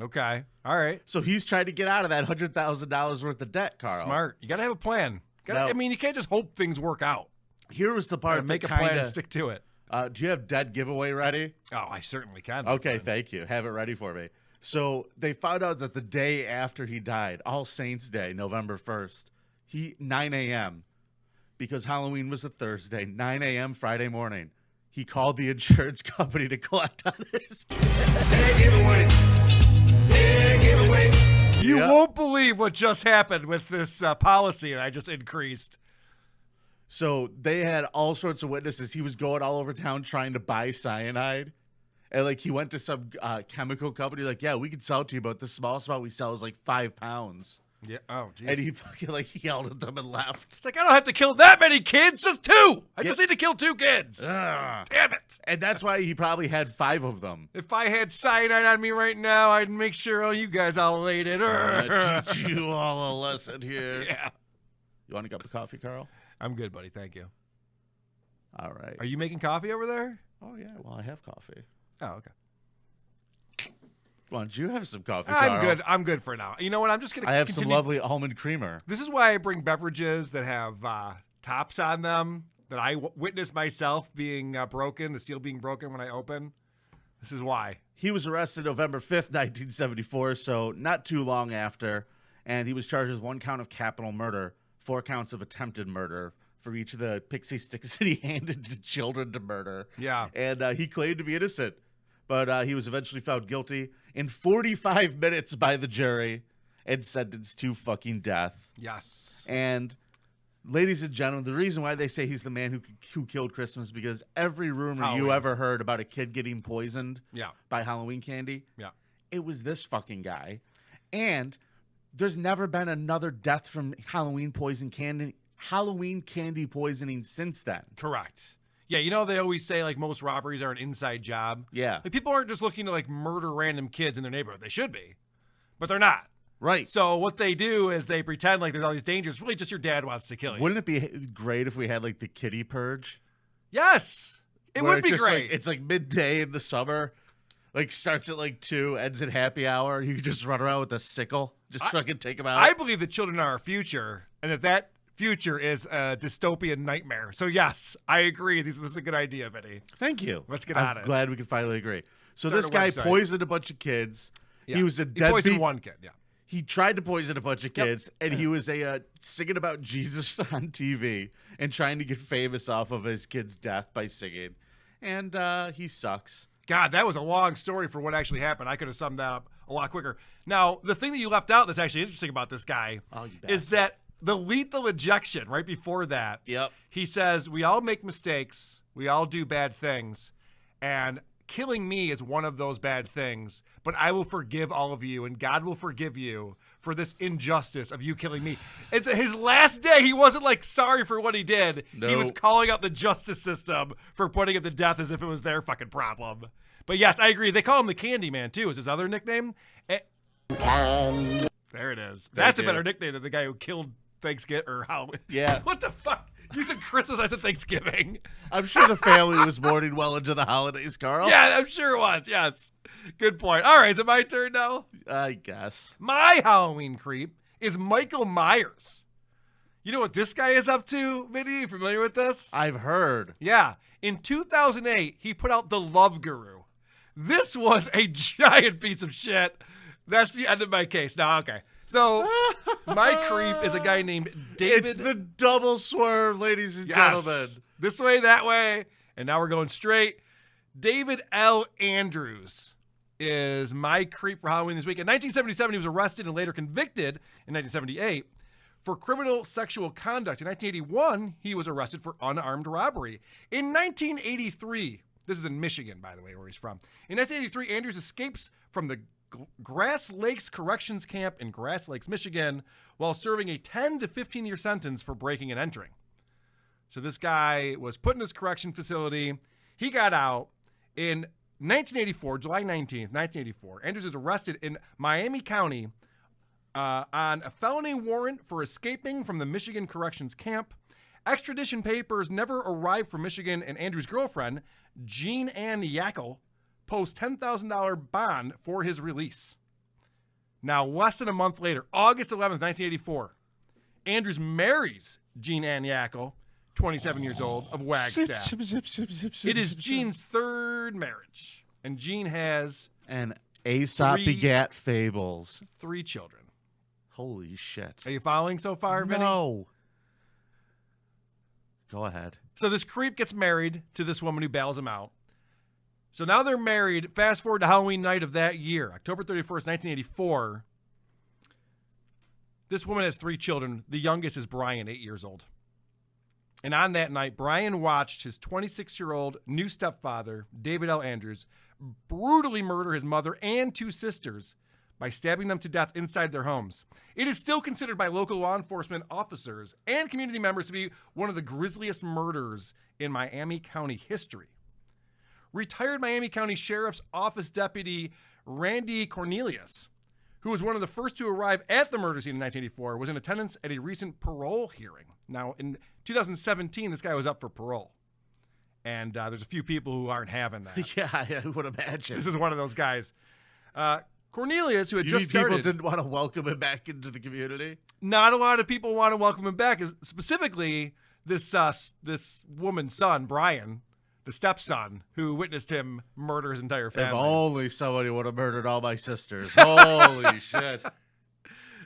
Okay. All right. So he's trying to get out of that $100,000 worth of debt, Carl. Smart. You got to have a plan. I mean, you can't just hope things work out. Here was the part make that a plan and stick to it. Do you have dead giveaway ready? Oh, I certainly can. Okay, thank you. Have it ready for me. So they found out that the day after he died, All Saints Day, November 1st, 9 a.m., because Halloween was a Thursday, 9 a.m. Friday morning, he called the insurance company to collect on his You won't believe what just happened with this policy that I just increased. So they had all sorts of witnesses. He was going all over town trying to buy cyanide. And, like, he went to some chemical company, like, yeah, we can sell it to you, but the smallest amount we sell is, like, 5 pounds. Yeah. Oh, geez. And he fucking, like, yelled at them and left. It's like, I don't have to kill that many kids, just 2. I just need to kill 2 kids. Damn it. And that's why he probably had 5 of them. If I had cyanide on me right now, I'd make sure all you guys all ate it. Teach you all a lesson here. Yeah. You want a cup of coffee, Carl? I'm good, buddy. Thank you. All right. Are you making coffee over there? Oh, yeah. Well, I have coffee. Oh, okay. Why don't you have some coffee, I'm Carl? good. I'm good for now. You know what? I'm just going to I have continue. some lovely almond creamer. This is why I bring beverages that have tops on them that I witnessed myself being broken, the seal being broken when I open. This is why. He was arrested November 5th, 1974, so not too long after, and he was charged with 1 count of capital murder, 4 counts of attempted murder for each of the pixie sticks that he handed to children to murder. Yeah. And he claimed to be innocent, but he was eventually found guilty in 45 minutes by the jury and sentenced to fucking death. Yes. And ladies and gentlemen, the reason why they say he's the man who killed Christmas is because every rumor you ever heard about a kid getting poisoned by Halloween candy, it was this fucking guy. And there's never been another death from Halloween candy poisoning since then. Correct. Yeah, you know they always say like most robberies are an inside job. Yeah. Like, people aren't just looking to like murder random kids in their neighborhood. They should be, but they're not. Right. So what they do is they pretend like there's all these dangers. It's really just your dad wants to kill you. Wouldn't it be great if we had like the kitty purge? Yes. It Where would be it's just, great. Like, it's like midday in the summer. Like starts at like 2, ends at happy hour. You can just run around with a sickle, just fucking take them out. I believe that children are our future, and that future is a dystopian nightmare. So yes, I agree. This is a good idea, Vinny. Thank you. Let's get on I'm it. glad we can finally agree. So Start this a guy website. poisoned a bunch of kids. Yeah. He was a He deadbeat. poisoned one kid. Yeah. He tried to poison a bunch of kids, and he was singing about Jesus on TV and trying to get famous off of his kid's death by singing. And he sucks. God, that was a long story for what actually happened. I could have summed that up a lot quicker. Now, the thing that you left out that's actually interesting about this guy is that the lethal injection right before that. Yep. He says, we all make mistakes. We all do bad things. And killing me is one of those bad things. But I will forgive all of you, and God will forgive you for this injustice of you killing me. At his last day, he wasn't like sorry for what he did. No. He was calling out the justice system for putting him to death as if it was their fucking problem. But yes, I agree. They call him the Candyman, too, is his other nickname. There it is. That's a better nickname than the guy who killed Thanksgiving or how. Yeah. What the fuck? You said Christmas, I said Thanksgiving. I'm sure the family was mourning well into the holidays, Carl. Yeah, I'm sure it was. Yes. Good point. All right, is it my turn now? I guess. My Halloween creep is Michael Myers. You know what this guy is up to, Vinny? You familiar with this? I've heard. Yeah. In 2008, he put out The Love Guru. This was a giant piece of shit. That's the end of my case. Now, okay. So, my creep is a guy named David. It's the double swerve, ladies and gentlemen. This way, that way. And now we're going straight. David L. Andrews is my creep for Halloween this week. In 1977, he was arrested and later convicted in 1978 for criminal sexual conduct. In 1981, he was arrested for unarmed robbery. In 1983, this is in Michigan, by the way, where he's from. In 1983, Andrews escapes from the Grass Lakes Corrections Camp in Grass Lakes, Michigan, while serving a 10 to 15-year sentence for breaking and entering. So this guy was put in this correction facility. He got out in 1984, July 19th, 1984. Andrews is arrested in Miami County on a felony warrant for escaping from the Michigan Corrections Camp. Extradition papers never arrived from Michigan, and Andrews' girlfriend, Jean Ann Yackel, post $10,000 bond for his release. Now, less than a month later, August 11th, 1984, Andrews marries Jean Ann Yackel, 27 years old, of Wagstaff. It is Jean's third marriage, and Jean has And Aesop begat fables. 3 children. Holy shit. Are you following so far, Vinny? No. Go ahead. So this creep gets married to this woman who bails him out. So now they're married. Fast forward to Halloween night of that year, October 31st, 1984. This woman has 3 children. The youngest is Brian, 8 years old. And on that night, Brian watched his 26-year-old new stepfather, David L. Andrews, brutally murder his mother and 2 sisters by stabbing them to death inside their homes. It is still considered by local law enforcement officers and community members to be one of the grisliest murders in Miami County history. Retired Miami County Sheriff's Office Deputy Randy Cornelius, who was one of the first to arrive at the murder scene in 1984, was in attendance at a recent parole hearing. Now, in 2017, this guy was up for parole. And there's a few people who aren't having that. Yeah, I would imagine. This is one of those guys. Cornelius, who had You just mean people started. didn't want to welcome him back into the community? Not a lot of people want to welcome him back. Specifically, this woman's son, Brian, the stepson, who witnessed him murder his entire family. If only somebody would have murdered all my sisters. Holy shit.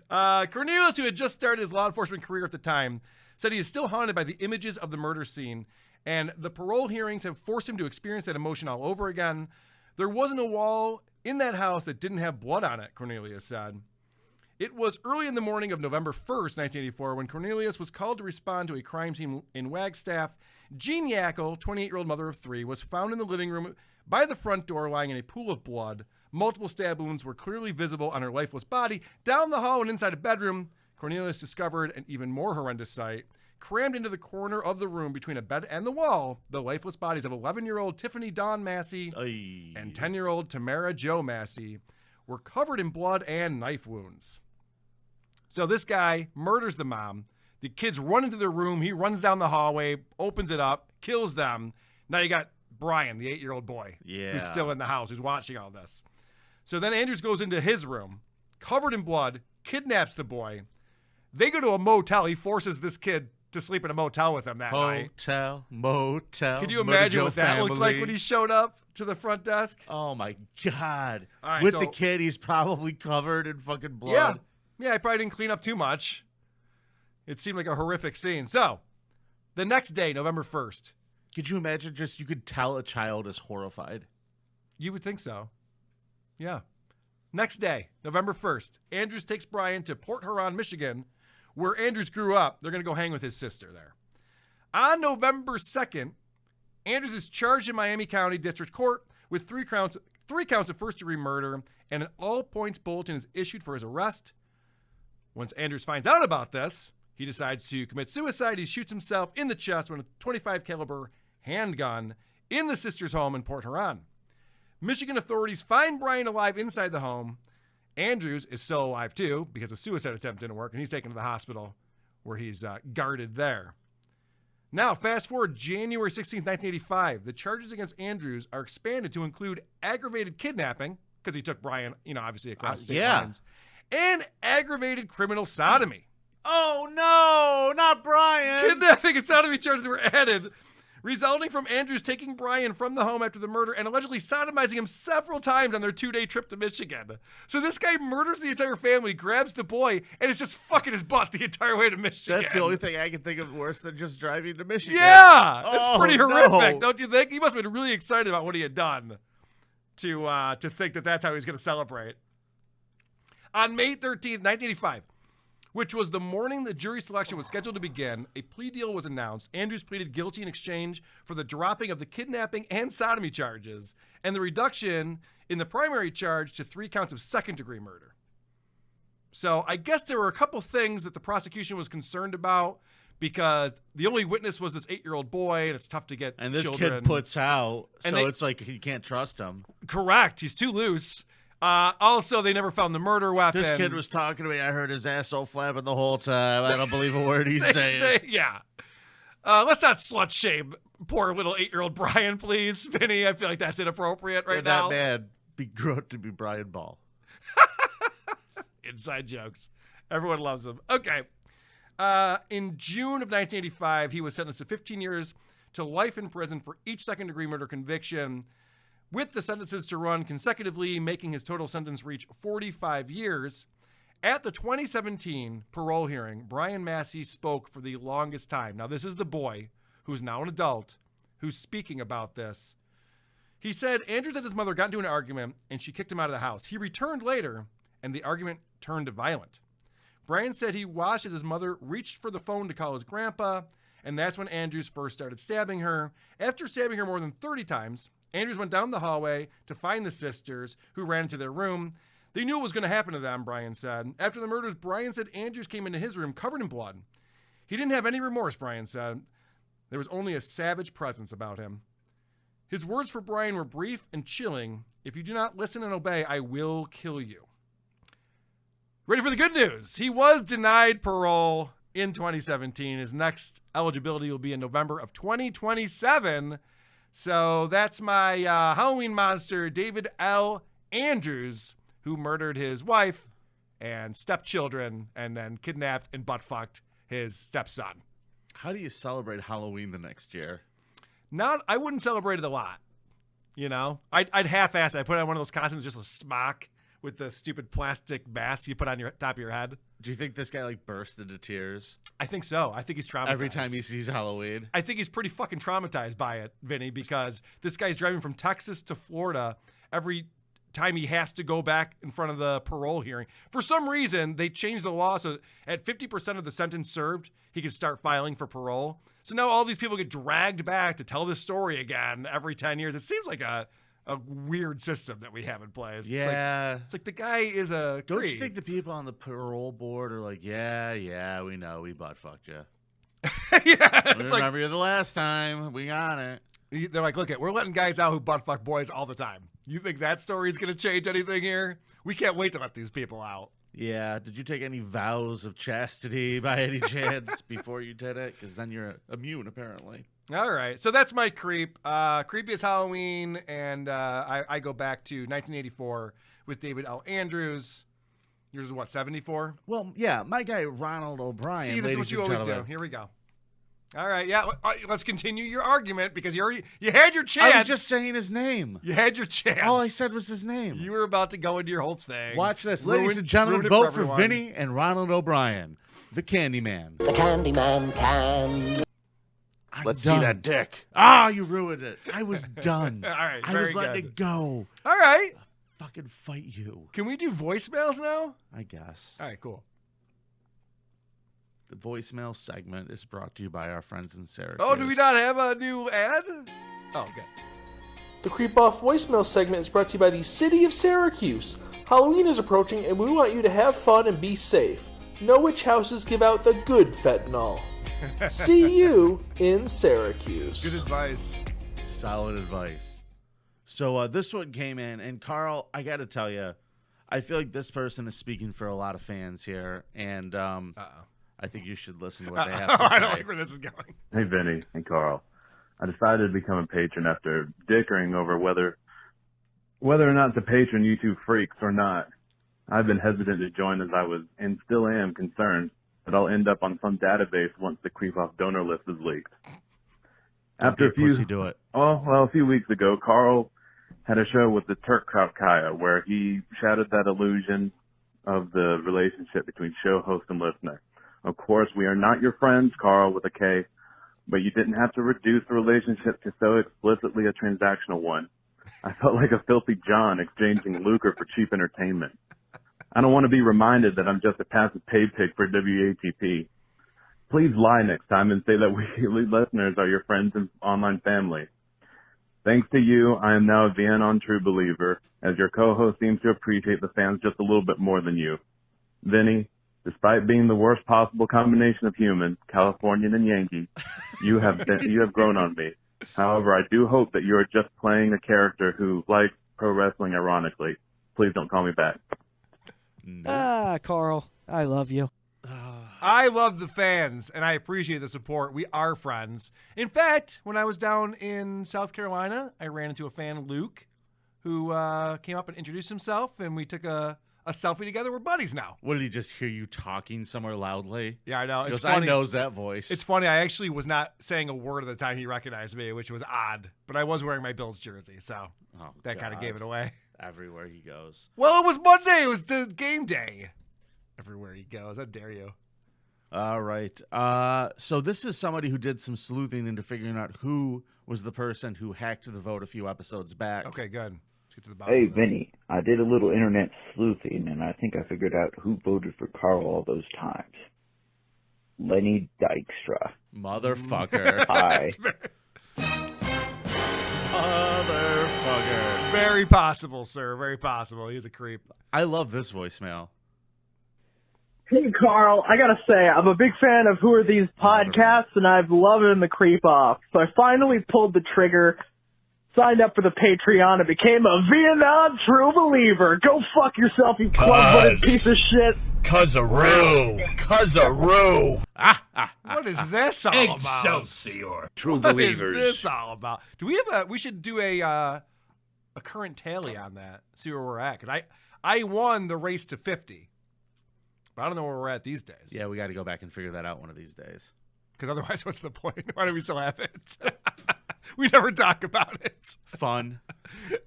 Cornelius, who had just started his law enforcement career at the time, said he is still haunted by the images of the murder scene, and the parole hearings have forced him to experience that emotion all over again. There wasn't a wall in that house that didn't have blood on it, Cornelius said. It was early in the morning of November 1st, 1984, when Cornelius was called to respond to a crime scene in Wagstaff. Jean Yackel, 28-year-old mother of 3, was found in the living room by the front door lying in a pool of blood. Multiple stab wounds were clearly visible on her lifeless body. Down the hall and inside a bedroom, Cornelius discovered an even more horrendous sight. Crammed into the corner of the room between a bed and the wall, the lifeless bodies of 11-year-old Tiffany Dawn Massey and 10-year-old Tamara Jo Massey were covered in blood and knife wounds. So this guy murders the mom. The kids run into their room. He runs down the hallway, opens it up, kills them. Now you got Brian, the 8-year-old boy, Yeah. who's still in the house, who's watching all this. So then Andrews goes into his room, covered in blood, kidnaps the boy. They go to a motel. He forces this kid to sleep in a motel with him that night. Motel. Could you imagine what that looked like when he showed up to the front desk? Oh, my God. All right, With so- the kid, he's probably covered in fucking blood. Yeah, I probably didn't clean up too much. It seemed like a horrific scene. So, the next day, November 1st. Could you imagine you could tell a child is horrified? You would think so. Yeah. Next day, November 1st, Andrews takes Brian to Port Huron, Michigan, where Andrews grew up. They're going to go hang with his sister there. On November 2nd, Andrews is charged in Miami County District Court with three counts of first-degree murder, and an all-points bulletin is issued for his arrest. Once Andrews finds out about this, he decides to commit suicide. He shoots himself in the chest with a .25 caliber handgun in the sister's home in Port Huron. Michigan authorities find Brian alive inside the home. Andrews is still alive too because a suicide attempt didn't work, and he's taken to the hospital where he's guarded there. Now, fast forward January 16, 1985. The charges against Andrews are expanded to include aggravated kidnapping, because he took Brian, obviously across state lines, and aggravated criminal sodomy. Oh, no, not Brian. Kidnapping and sodomy charges were added, resulting from Andrews taking Brian from the home after the murder and allegedly sodomizing him several times on their 2-day trip to Michigan. So this guy murders the entire family, grabs the boy, and is just fucking his butt the entire way to Michigan. That's the only thing I can think of worse than just driving to Michigan. Yeah, it's pretty horrific, no. don't you think? He must have been really excited about what he had done to think that that's how he was going to celebrate. On May 13th, 1985, which was the morning the jury selection was scheduled to begin, a plea deal was announced. Andrews pleaded guilty in exchange for the dropping of the kidnapping and sodomy charges and the reduction in the primary charge to 3 counts of second-degree murder. So I guess there were a couple things that the prosecution was concerned about because the only witness was this 8-year-old boy, and it's tough to get And this children. kid puts out, And so it's like you can't trust him. Correct. He's too loose. Also, they never found the murder weapon. This kid was talking to me. I heard his asshole flapping the whole time. I don't believe a word he's saying. Yeah. Let's not slut shame poor little 8-year-old Brian, please, Vinny. I feel like that's inappropriate right now. That man grew up to be Brian Ball. Inside jokes. Everyone loves them. Okay. In June of 1985, he was sentenced to 15 years to life in prison for each second-degree murder conviction, with the sentences to run consecutively, making his total sentence reach 45 years. At the 2017 parole hearing, Brian Massey spoke for the longest time. Now, this is the boy, who's now an adult, who's speaking about this. He said Andrews and his mother got into an argument, and she kicked him out of the house. He returned later, and the argument turned violent. Brian said he watched as his mother reached for the phone to call his grandpa, and that's when Andrews first started stabbing her. After stabbing her more than 30 times, Andrews went down the hallway to find the sisters, who ran into their room. They knew what was going to happen to them, Brian said. After the murders, Brian said Andrews came into his room covered in blood. He didn't have any remorse, Brian said. There was only a savage presence about him. His words for Brian were brief and chilling. If you do not listen and obey, I will kill you. Ready for the good news. He was denied parole in 2017. His next eligibility will be in November of 2027. So that's my Halloween monster, David L. Andrews, who murdered his wife and stepchildren and then kidnapped and butt-fucked his stepson. How do you celebrate Halloween the next year? I wouldn't celebrate it a lot. I'd half-ass it. I'd put on one of those costumes, just a smock with the stupid plastic mask you put on your top of your head. Do you think this guy burst into tears? I think so. I think he's traumatized. Every time he sees Halloween? I think he's pretty fucking traumatized by it, Vinny, because this guy's driving from Texas to Florida every time he has to go back in front of the parole hearing. For some reason, they changed the law so at 50% of the sentence served, he can start filing for parole. So now all these people get dragged back to tell this story again every 10 years. It seems like a weird system that we have in place. Yeah. It's like the guy is a Don't creep. you think the people on the parole board are like, yeah, we know, we butt fucked you. Yeah. We remember you the last time. We got it. They're like, look, we're letting guys out who butt fuck boys all the time. You think that story is going to change anything here? We can't wait to let these people out. Yeah. Did you take any vows of chastity by any chance before you did it? Because then you're immune, apparently. All right. So that's my creep. Creepiest Halloween, and I go back to 1984 with David L. Andrews. Yours is what, 74? Well, yeah. My guy, Ronald O'Brien. See, this is what you always do. Here we go. All right. Yeah. Let's continue your argument because you had your chance. I was just saying his name. You had your chance. All I said was his name. You were about to go into your whole thing. Watch this. Ladies and gentlemen, vote for Vinnie and Ronald O'Brien, the Candyman. The Candyman can. Let's see that dick. Ah, you ruined it. I was done. All right. I was letting it go. All right. Fucking fight you. Can we do voicemails now? I guess. All right, cool. The voicemail segment is brought to you by our friends in Syracuse. Oh, do we not have a new ad? Oh, good. The Creep Off voicemail segment is brought to you by the City of Syracuse. Halloween is approaching and we want you to have fun and be safe. Know which houses give out the good fentanyl. See you in Syracuse. Good advice. Solid advice. So this one came in, and Karl, I got to tell you, I feel like this person is speaking for a lot of fans here, and I think you should listen to what they have to say. I don't like where this is going. Hey, Vinny and Karl. I decided to become a patron after dickering over whether or not to patron you two freaks or not. I've been hesitant to join as I was, and still am, concerned that I'll end up on some database once the Creep Off donor list is leaked. After a few weeks ago, Karl had a show with the Turk Kaya where he shattered that illusion of the relationship between show host and listener. Of course, we are not your friends, Karl with a K, but you didn't have to reduce the relationship to so explicitly a transactional one. I felt like a filthy John exchanging lucre for cheap entertainment. I don't want to be reminded that I'm just a passive pay pig for WATP. Please lie next time and say that weekly listeners are your friends and online family. Thanks to you, I am now a Vietnam true believer, as your co-host seems to appreciate the fans just a little bit more than you. Vinny, despite being the worst possible combination of human, Californian and Yankee, you have grown on me. However, I do hope that you are just playing a character who likes pro wrestling ironically. Please don't call me back. Karl, I love you. I love the fans, and I appreciate the support. We are friends. In fact, when I was down in South Carolina, I ran into a fan, Luke, who came up and introduced himself, and we took a selfie together. We're buddies now. What, did he just hear you talking somewhere loudly? Yeah, I know. It's funny. I knows that voice. It's funny. I actually was not saying a word at the time he recognized me, which was odd. But I was wearing my Bills jersey, so that kind of gave it away. Everywhere he goes. Well, it was Monday. It was the game day. Everywhere he goes. How dare you? All right. So this is somebody who did some sleuthing into figuring out who was the person who hacked the vote a few episodes back. Okay, good. Let's get to the bottom Hey, of this. Vinny, I did a little internet sleuthing, and I think I figured out who voted for Karl all those times. Lenny Dykstra. Motherfucker. Hi. Motherfucker. Very possible, sir. Very possible. He's a creep. I love this voicemail. Hey, Karl, I gotta say, I'm a big fan of Who Are These Podcasts, and I've loved the Creep Off. So I finally pulled the trigger, signed up for the Patreon, and became a Vietnam true believer. Go fuck yourself, you club-footed piece of shit. Cuzaroo. What is this all about? Excelsior. True What believers. is this all about? Do we have we should do a current tally on that, see where we're at. Because I won the race to 50. But I don't know where we're at these days. Yeah, we got to go back and figure that out one of these days. Because otherwise, what's the point? Why do we still have it? We never talk about it. Fun.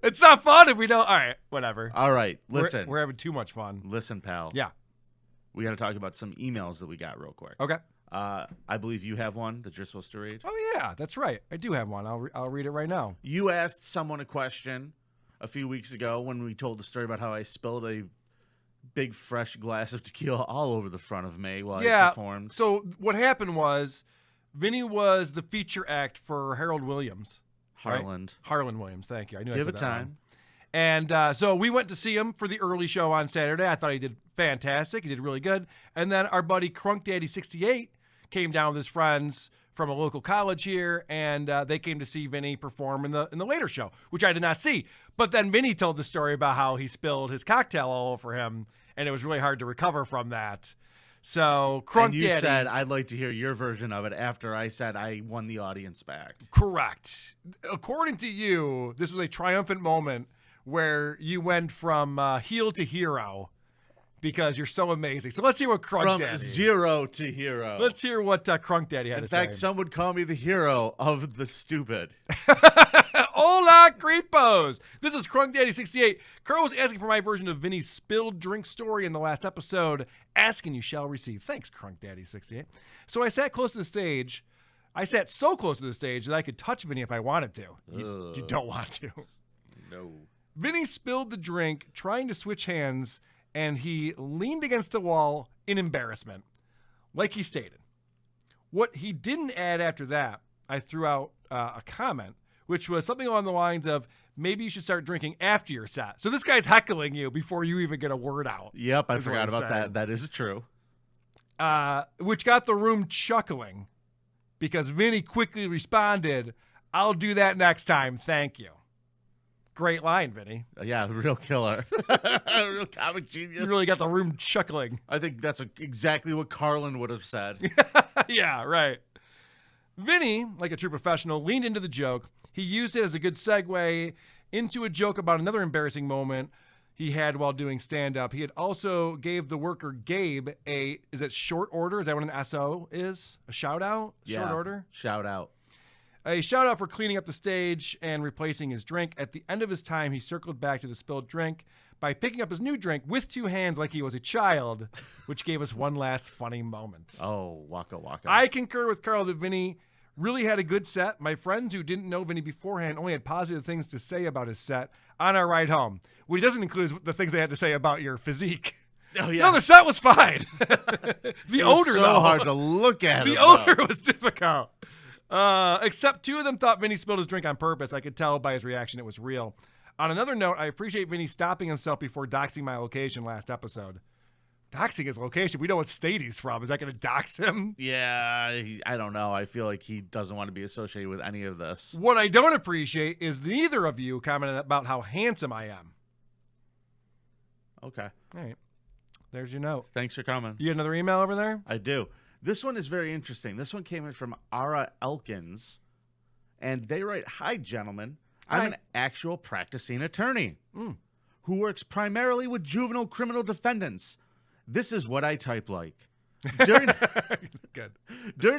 It's not fun if we don't. All right, whatever. All right, listen. We're having too much fun. Listen, pal. Yeah. We got to talk about some emails that we got real quick. Okay. I believe you have one that you're supposed to read. Oh, yeah, that's right. I do have one. I'll read it right now. You asked someone a question a few weeks ago when we told the story about how I spilled a big fresh glass of tequila all over the front of me while I performed. So what happened was Vinny was the feature act for Harold Williams. Harland. Right? Harland Williams, thank you. I knew I Give said it that wrong. time. And so we went to see him for the early show on Saturday. I thought he did fantastic. He did really good. And then our buddy Crunk Daddy 68 came down with his friends from a local college here, and they came to see Vinny perform in the later show, which I did not see. But then Vinny told the story about how he spilled his cocktail all over him, and it was really hard to recover from that. So Crunk and you Daddy said I'd like to hear your version of it after I said I won the audience back. Correct. According to you, this was a triumphant moment where you went from heel to hero because you're so amazing. So let's hear what Crunk Daddy. From zero to hero. Let's hear what Crunk Daddy had to say. In fact, some would call me the hero of the stupid. Hola, creepos! This is Crunk Daddy 68. Carl was asking for my version of Vinny's spilled drink story in the last episode. Asking you shall receive. Thanks, Crunk Daddy 68. So I sat close to the stage. I sat so close to the stage that I could touch Vinny if I wanted to. You don't want to. No. Vinny spilled the drink, trying to switch hands, and he leaned against the wall in embarrassment, like he stated. What he didn't add after that, I threw out a comment, which was something along the lines of, maybe you should start drinking after your set. So this guy's heckling you before you even get a word out. Yep, I forgot about that. That is true. Which got the room chuckling because Vinny quickly responded, I'll do that next time, thank you. Great line, Vinny. Yeah, real killer. Real comic genius. You really got the room chuckling. I think that's exactly what Carlin would have said. Yeah, right. Vinny, like a true professional, leaned into the joke. He used it as a good segue into a joke about another embarrassing moment he had while doing stand-up. He had also gave the worker Gabe is it short order? Is that what an SO is? A shout-out? Yeah, short order? Shout-out. A shout-out for cleaning up the stage and replacing his drink. At the end of his time, he circled back to the spilled drink by picking up his new drink with two hands like he was a child, which gave us one last funny moment. Oh, waka waka. I concur with Carl that Vinny really had a good set. My friends who didn't know Vinny beforehand only had positive things to say about his set on our ride home. What he doesn't include is the things they had to say about your physique. Oh, yeah. No, the set was fine. The odor, so though. hard to look at. The odor was difficult. Except two of them thought Vinny spilled his drink on purpose. I could tell by his reaction it was real. On another note, I appreciate Vinny stopping himself before doxing my location last episode. Doxing his location? We know what state he's from. Is that going to dox him? Yeah, I don't know. I feel like he doesn't want to be associated with any of this. What I don't appreciate is neither of you commented about how handsome I am. Okay. All right. There's your note. Thanks for coming. You got another email over there? I do. This one is very interesting. This one came in from Ara Elkins, and they write, Hi, gentlemen. I'm an actual practicing attorney who works primarily with juvenile criminal defendants. This is what I type like. During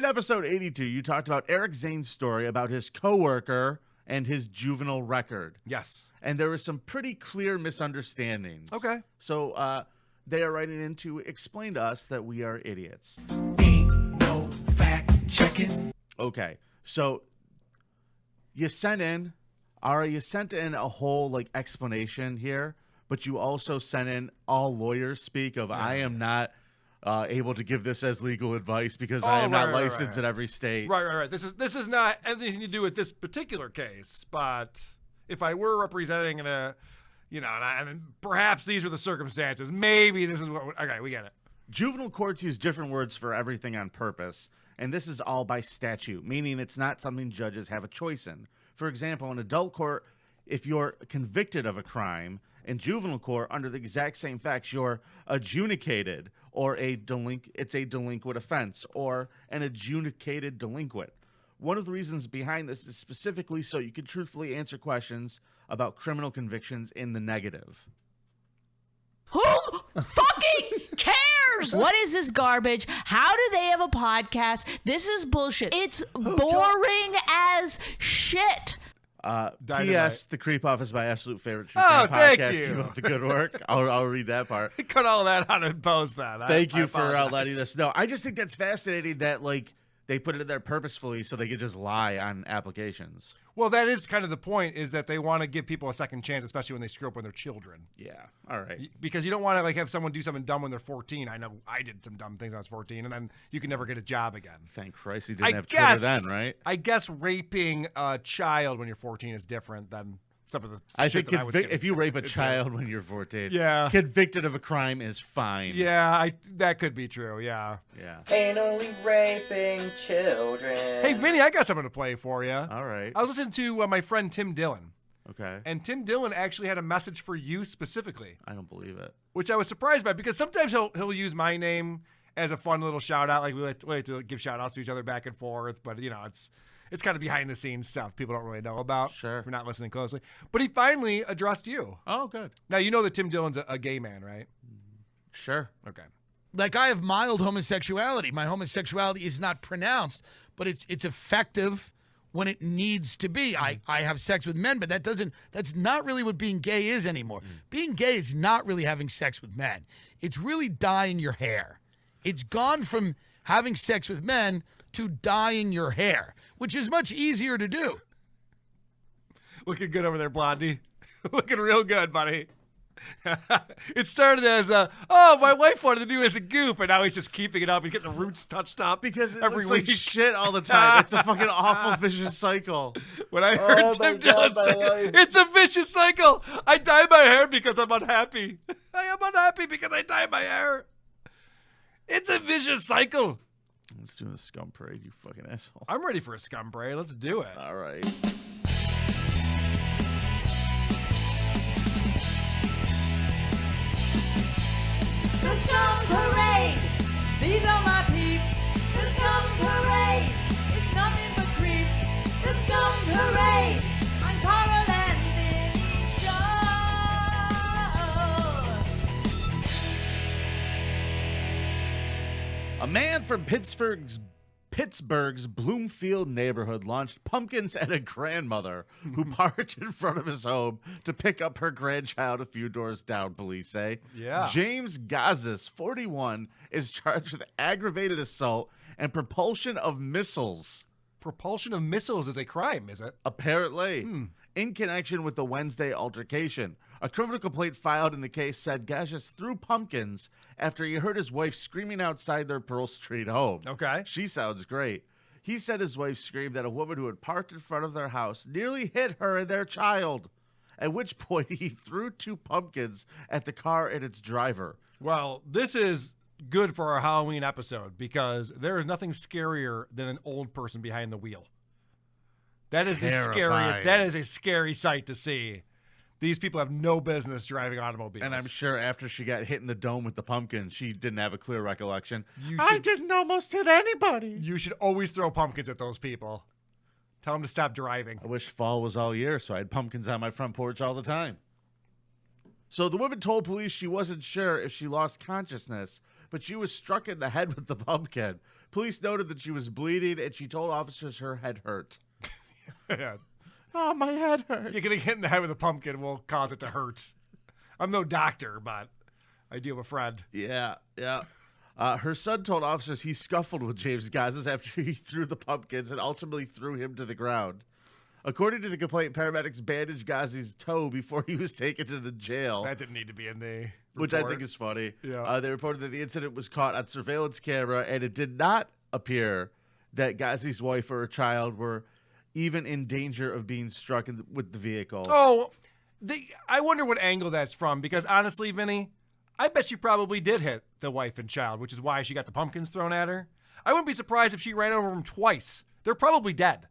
episode 82, you talked about Eric Zane's story about his coworker and his juvenile record. Yes. And there were some pretty clear misunderstandings. Okay. So they are writing in to explain to us that we are idiots. Ain't no fact checking. Okay. So you sent in a whole explanation here, but you also sent in all lawyers speak of I am not able to give this as legal advice because I am not licensed in every state. Right. This is not anything to do with this particular case, but if I were representing in a, and perhaps these are the circumstances, maybe this is what. Okay, we get it. Juvenile courts use different words for everything on purpose, and this is all by statute, meaning it's not something judges have a choice in. For example, in adult court, if you're convicted of a crime, in juvenile court, under the exact same facts, you're adjudicated, or it's a delinquent offense, or an adjudicated delinquent. One of the reasons behind this is specifically so you can truthfully answer questions about criminal convictions in the negative. Who fucking cares? What is this garbage? How do they have a podcast? This is bullshit. It's boring as shit. P.S. The Creep Off is my absolute favorite true crime podcast. Thank you. Keep up the good work. I'll read that part. Cut all that out and post that. Thank you for letting us know. I just think that's fascinating that they put it in there purposefully so they could just lie on applications. Well, that is kind of the point, is that they want to give people a second chance, especially when they screw up when they're children. Yeah. All right. Because you don't want to have someone do something dumb when they're 14. I know I did some dumb things when I was 14, and then you can never get a job again. Thank Christ you didn't have Twitter then, right? I guess raping a child when you're 14 is different than some of the I shit think that I was getting. If you rape a child when you're 14, convicted of a crime is fine. Yeah, that could be true, yeah. Anally raping children. Hey, Vinny, I got something to play for you. All right. I was listening to my friend Tim Dillon. Okay. And Tim Dillon actually had a message for you specifically. I don't believe it. Which I was surprised by, because sometimes he'll use my name as a fun little shout out. Like we like to give shout outs to each other back and forth, but it's kind of behind the scenes stuff people don't really know about. Sure. If you're not listening closely. But he finally addressed you. Oh, good. Now you know that Tim Dillon's a gay man, right? Sure. Okay. Like, I have mild homosexuality. My homosexuality is not pronounced, but it's effective when it needs to be. I have sex with men, but that's not really what being gay is anymore. Being gay is not really having sex with men. It's really dyeing your hair. It's gone from having sex with men to dyeing your hair, which is much easier to do. Looking good over there, Blondie. Looking real good, buddy. It started as my wife wanted to do it as a goof, and now he's just keeping it up. He's getting the roots touched up because it every looks week. like shit all the time. It's a fucking awful vicious cycle. When I heard Tim Dillon say, it's a vicious cycle. I dye my hair because I'm unhappy. I am unhappy because I dye my hair. It's a vicious cycle. Let's do a scum parade, you fucking asshole. I'm ready for a scum parade. Let's do it. All right. The Scum Parade! These are my peeps! The Scum Parade! It's nothing but creeps! The Scum Parade! I'm Karl Vinnie Show! A man from Pittsburgh's Bloomfield neighborhood launched pumpkins at a grandmother who parked in front of his home to pick up her grandchild a few doors down, police say. Yeah. James Gazis, 41, is charged with aggravated assault and propulsion of missiles. Propulsion of missiles is a crime, is it? Apparently. In connection with the Wednesday altercation. A criminal complaint filed in the case said Gazis threw pumpkins after he heard his wife screaming outside their Pearl Street home. Okay. She sounds great. He said his wife screamed that a woman who had parked in front of their house nearly hit her and their child, at which point he threw 2 pumpkins at the car and its driver. Well, this is good for our Halloween episode because there is nothing scarier than an old person behind the wheel. That is the scariest. That is a scary sight to see. These people have no business driving automobiles. And I'm sure after she got hit in the dome with the pumpkin, she didn't have a clear recollection. I didn't almost hit anybody. You should always throw pumpkins at those people. Tell them to stop driving. I wish fall was all year, so I had pumpkins on my front porch all the time. So the woman told police she wasn't sure if she lost consciousness, but she was struck in the head with the pumpkin. Police noted that she was bleeding, and she told officers her head hurt. Yeah. Oh, my head hurts. You're getting hit in the head with a pumpkin will cause it to hurt. I'm no doctor, but I do have a friend. Yeah. Her son told officers he scuffled with James Gazis after he threw the pumpkins and ultimately threw him to the ground. According to the complaint, paramedics bandaged Gazis' toe before he was taken to the jail. That didn't need to be in the report. Which I think is funny. Yeah. They reported that the incident was caught on surveillance camera, and it did not appear that Gazis' wife or her child were even in danger of being struck with the vehicle. Oh, I wonder what angle that's from, because honestly, Vinny, I bet she probably did hit the wife and child, which is why she got the pumpkins thrown at her. I wouldn't be surprised if she ran over them twice. They're probably dead.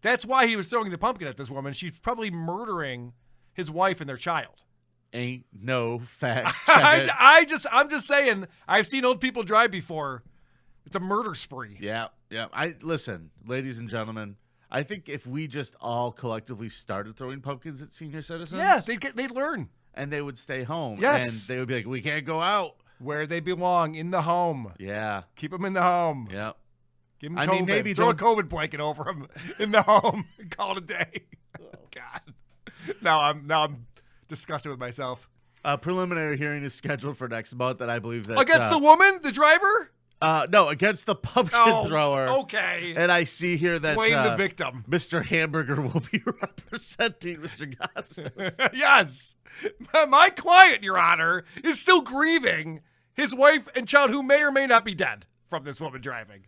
That's why he was throwing the pumpkin at this woman. She's probably murdering his wife and their child. Ain't no fact. I'm just saying, I've seen old people drive before. It's a murder spree. Yeah. Listen, ladies and gentlemen, I think if we just all collectively started throwing pumpkins at senior citizens, they'd learn. And they would stay home. Yes. And they would be like, we can't go out. Where they belong, in the home. Yeah. Keep them in the home. Yeah. Give them COVID. Maybe throw a COVID blanket over them in the home and call it a day. God. Now I'm disgusted with myself. A preliminary hearing is scheduled for next month, and I believe that against the woman, the driver. No, against the pumpkin thrower. Okay. And I see here that blame the victim. Mr. Hamburger will be representing Mr. Gazis. Yes. My client, Your Honor, is still grieving his wife and child who may or may not be dead from this woman driving.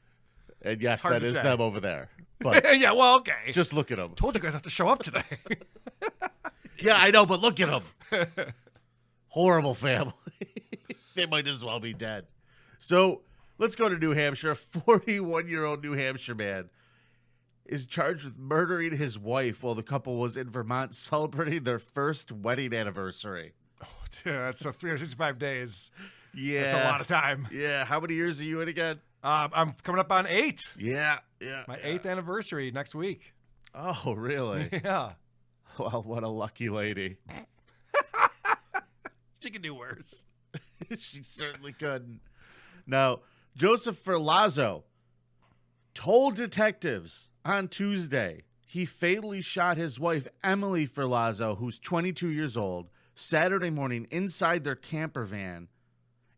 And yes, Hard that to is say. them over there. But yeah, well, okay. Just look at them. Told you guys have to show up today. Yeah, I know, but look at them. Horrible family. They might as well be dead. So let's go to New Hampshire. A 41-year-old New Hampshire man is charged with murdering his wife while the couple was in Vermont celebrating their first wedding anniversary. Oh, dude, that's 365 days. Yeah. That's a lot of time. Yeah. How many years are you in again? I'm coming up on 8. Yeah. My 8th anniversary next week. Oh, really? Yeah. Well, what a lucky lady. She could do worse. She certainly couldn't. Now, Joseph Ferlazzo told detectives on Tuesday he fatally shot his wife, Emily Ferlazzo, who's 22 years old, Saturday morning inside their camper van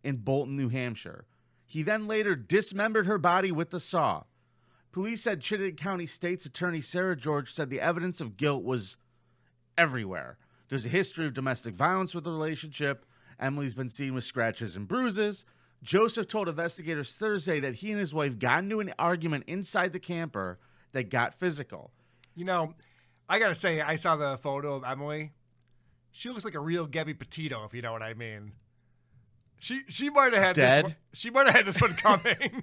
in Bolton, New Hampshire. He then later dismembered her body with the saw. Police said Chittenden County State's Attorney Sarah George said the evidence of guilt was everywhere. There's a history of domestic violence with the relationship. Emily's been seen with scratches and bruises. Joseph told investigators Thursday that he and his wife got into an argument inside the camper that got physical. You know, I got to say, I saw the photo of Emily. She looks like a real Gabby Petito, if you know what I mean. She might have had Dead? this one. She might have had this one coming.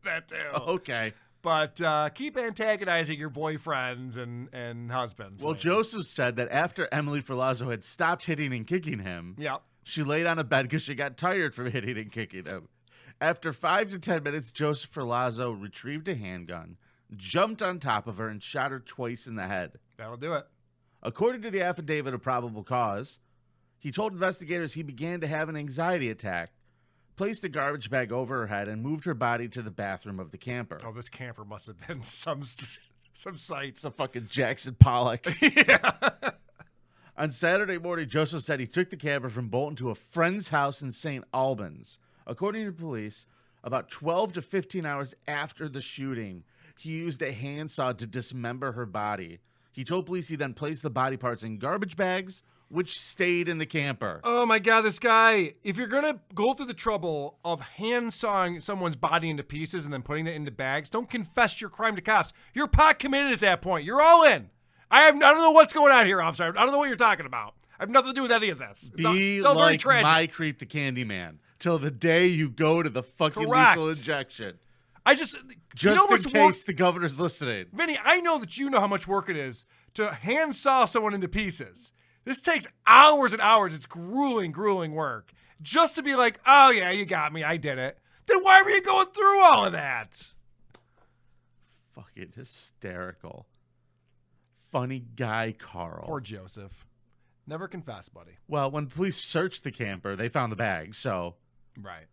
That too. Okay. But keep antagonizing your boyfriends and husbands. Well, ladies. Joseph said that after Emily Ferlazzo had stopped hitting and kicking him, she laid on a bed because she got tired from hitting and kicking him. After 5 to 10 minutes, Joseph Ferlazzo retrieved a handgun, jumped on top of her, and shot her twice in the head. That'll do it. According to the affidavit of probable cause, he told investigators he began to have an anxiety attack, placed a garbage bag over her head, and moved her body to the bathroom of the camper. Oh, this camper must have been some sight. It's a fucking Jackson Pollock. Yeah. On Saturday morning, Joseph said he took the camper from Bolton to a friend's house in St. Albans. According to police, about 12 to 15 hours after the shooting, he used a handsaw to dismember her body. He told police he then placed the body parts in garbage bags, which stayed in the camper. Oh my God, this guy. If you're going to go through the trouble of handsawing someone's body into pieces and then putting it into bags, don't confess your crime to cops. You're pot committed at that point. You're all in. I don't know what's going on here, officer. I don't know what you're talking about. I have nothing to do with any of this. Be it's all very like tragic. my creep the Candyman till the day you go to the fucking Correct. lethal injection. Just in much case the governor's listening. Vinny, I know that you know how much work it is to handsaw someone into pieces. This takes hours and hours. It's grueling, grueling work. Just to be like, oh yeah, you got me. I did it. Then why were you going through all of that? Fucking hysterical. Funny guy, Carl. Poor Joseph. Never confess, buddy. Well, when police searched the camper, they found the bag, so... Right.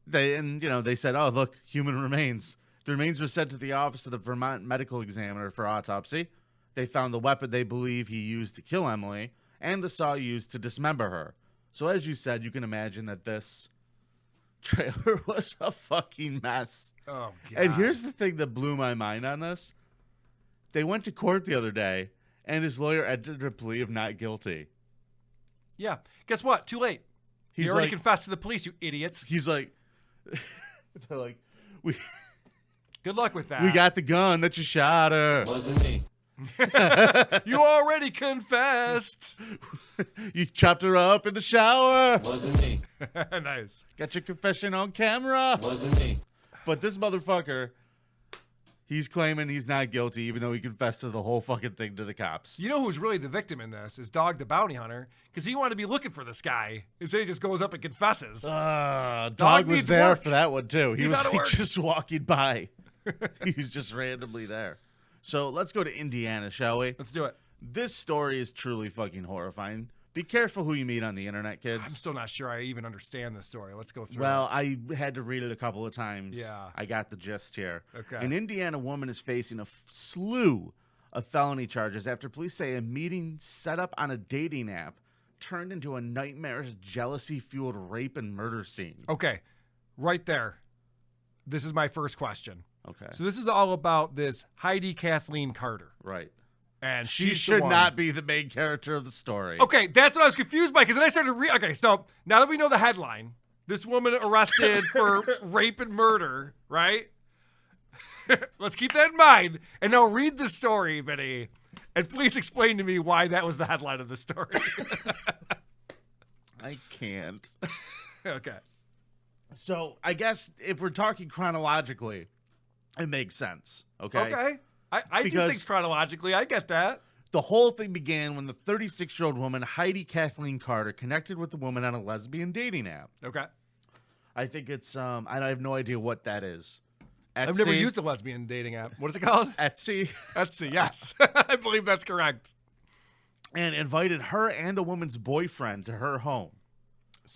They said, oh, look, human remains. The remains were sent to the office of the Vermont medical examiner for autopsy. They found the weapon they believe he used to kill Emily and the saw used to dismember her. So as you said, you can imagine that this trailer was a fucking mess. Oh, God. And here's the thing that blew my mind on this. They went to court the other day, and his lawyer entered a plea of not guilty. Yeah. Guess what? Too late. He already confessed to the police, you idiots. He's like, they're like, good luck with that. We got the gun that you shot her. Wasn't me. You already confessed. You chopped her up in the shower. Wasn't me. Nice. Got your confession on camera. Wasn't me. But this motherfucker, he's claiming he's not guilty, even though he confessed to the whole fucking thing to the cops. You know who's really the victim in this is Dog the Bounty Hunter, because he wanted to be looking for this guy. Instead, he just goes up and confesses. Dog was there work. for that one, too. He He's was out of like, work. just walking by. He was just randomly there. So let's go to Indiana, shall we? Let's do it. This story is truly fucking horrifying. Be careful who you meet on the internet, kids. I'm still not sure I even understand this story. Let's go through Well, it. I had to read it a couple of times. Yeah. I got the gist here. Okay. An Indiana woman is facing a slew of felony charges after police say a meeting set up on a dating app turned into a nightmarish, jealousy-fueled rape and murder scene. Okay. Right there. This is my first question. Okay. So this is all about this Heidi Kathleen Carter. Right. And She she's the should one. not be the main character of the story. Okay, that's what I was confused by, because then I started okay, so now that we know the headline, this woman arrested for rape and murder, right? Let's keep that in mind. And now read the story, Vinny, and please explain to me why that was the headline of the story. I can't. Okay. So I guess if we're talking chronologically, it makes sense. Okay. Okay. I do things chronologically. I get that. The whole thing began when the 36-year-old woman, Heidi Kathleen Carter, connected with the woman on a lesbian dating app. Okay. I think it's, I have no idea what that is. I've never used a lesbian dating app. What is it called? Etsy. Etsy, yes. I believe that's correct. And invited her and the woman's boyfriend to her home.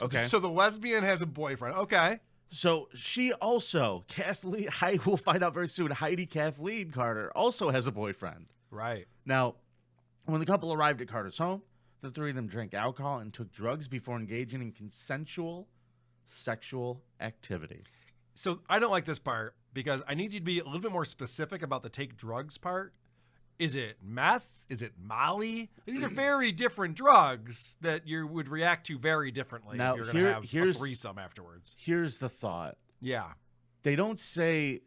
Okay. So the lesbian has a boyfriend. Okay. So she also, Kathleen, we'll find out very soon, Heidi Kathleen Carter also has a boyfriend. Right. Now, when the couple arrived at Carter's home, the three of them drank alcohol and took drugs before engaging in consensual sexual activity. So I don't like this part because I need you to be a little bit more specific about the take drugs part. Is it meth? Is it Molly? These are very different drugs that you would react to very differently now, if you're going to have a threesome afterwards. Here's the thought. Yeah. They don't say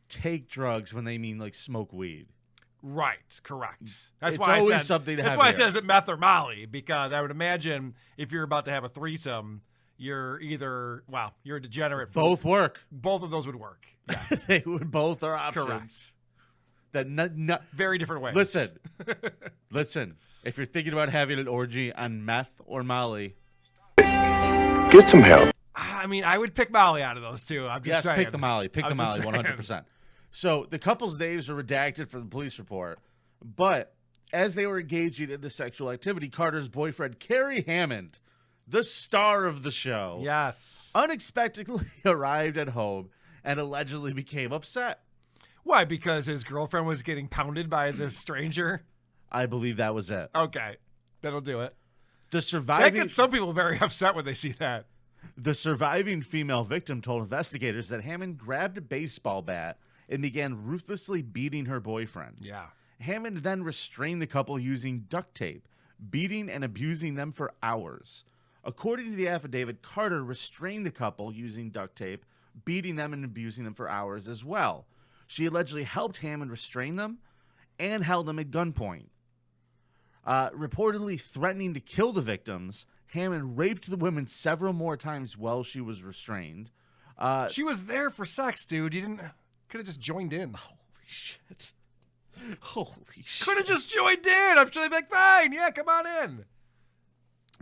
take drugs when they mean like smoke weed. Right, correct. That's why I said something to that's have why I here. said is it meth or Molly, because I would imagine if you're about to have a threesome, you're either, well, you're a degenerate. Both work. Both of those would work. Yes. They would both are options. Correct. That very different ways. Listen. If you're thinking about having an orgy on meth or Molly, Get some help. I mean, I would pick Molly out of those two. I'm just saying. pick the Molly. Pick the I'm just Molly, saying. 100%. So the couple's names are redacted for the police report, but as they were engaging in the sexual activity, Carter's boyfriend, Kerry Hammond, the star of the show, yes, unexpectedly arrived at home and allegedly became upset. Why? Because his girlfriend was getting pounded by this stranger? I believe that was it. Okay. That'll do it. The That surviving gets some people very upset when they see that. The surviving female victim told investigators that Hammond grabbed a baseball bat and began ruthlessly beating her boyfriend. Yeah. Hammond then restrained the couple using duct tape, beating and abusing them for hours. According to the affidavit, Carter restrained the couple using duct tape, beating them and abusing them for hours as well. She allegedly helped Hammond restrain them and held them at gunpoint. Reportedly threatening to kill the victims, Hammond raped the women several more times while she was restrained. She was there for sex, dude. You didn't... Could have just joined in. Holy shit. Holy shit. Could have just joined in. I'm sure they'd be like, fine. Yeah, come on in.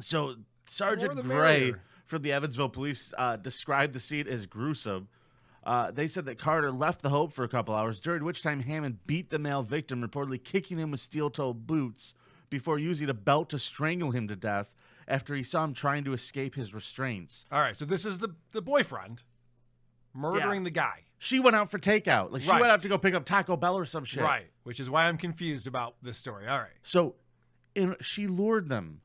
So Sergeant the Gray merrier. from the Evansville Police described the scene as gruesome. They said that Carter left the home for a couple hours, during which time Hammond beat the male victim, reportedly kicking him with steel-toed boots before using a belt to strangle him to death after he saw him trying to escape his restraints. All right, so this is the boyfriend murdering the guy. She went out for takeout. Like, she Right. went out to go pick up Taco Bell or some shit. Right, which is why I'm confused about this story. All right. So she lured them.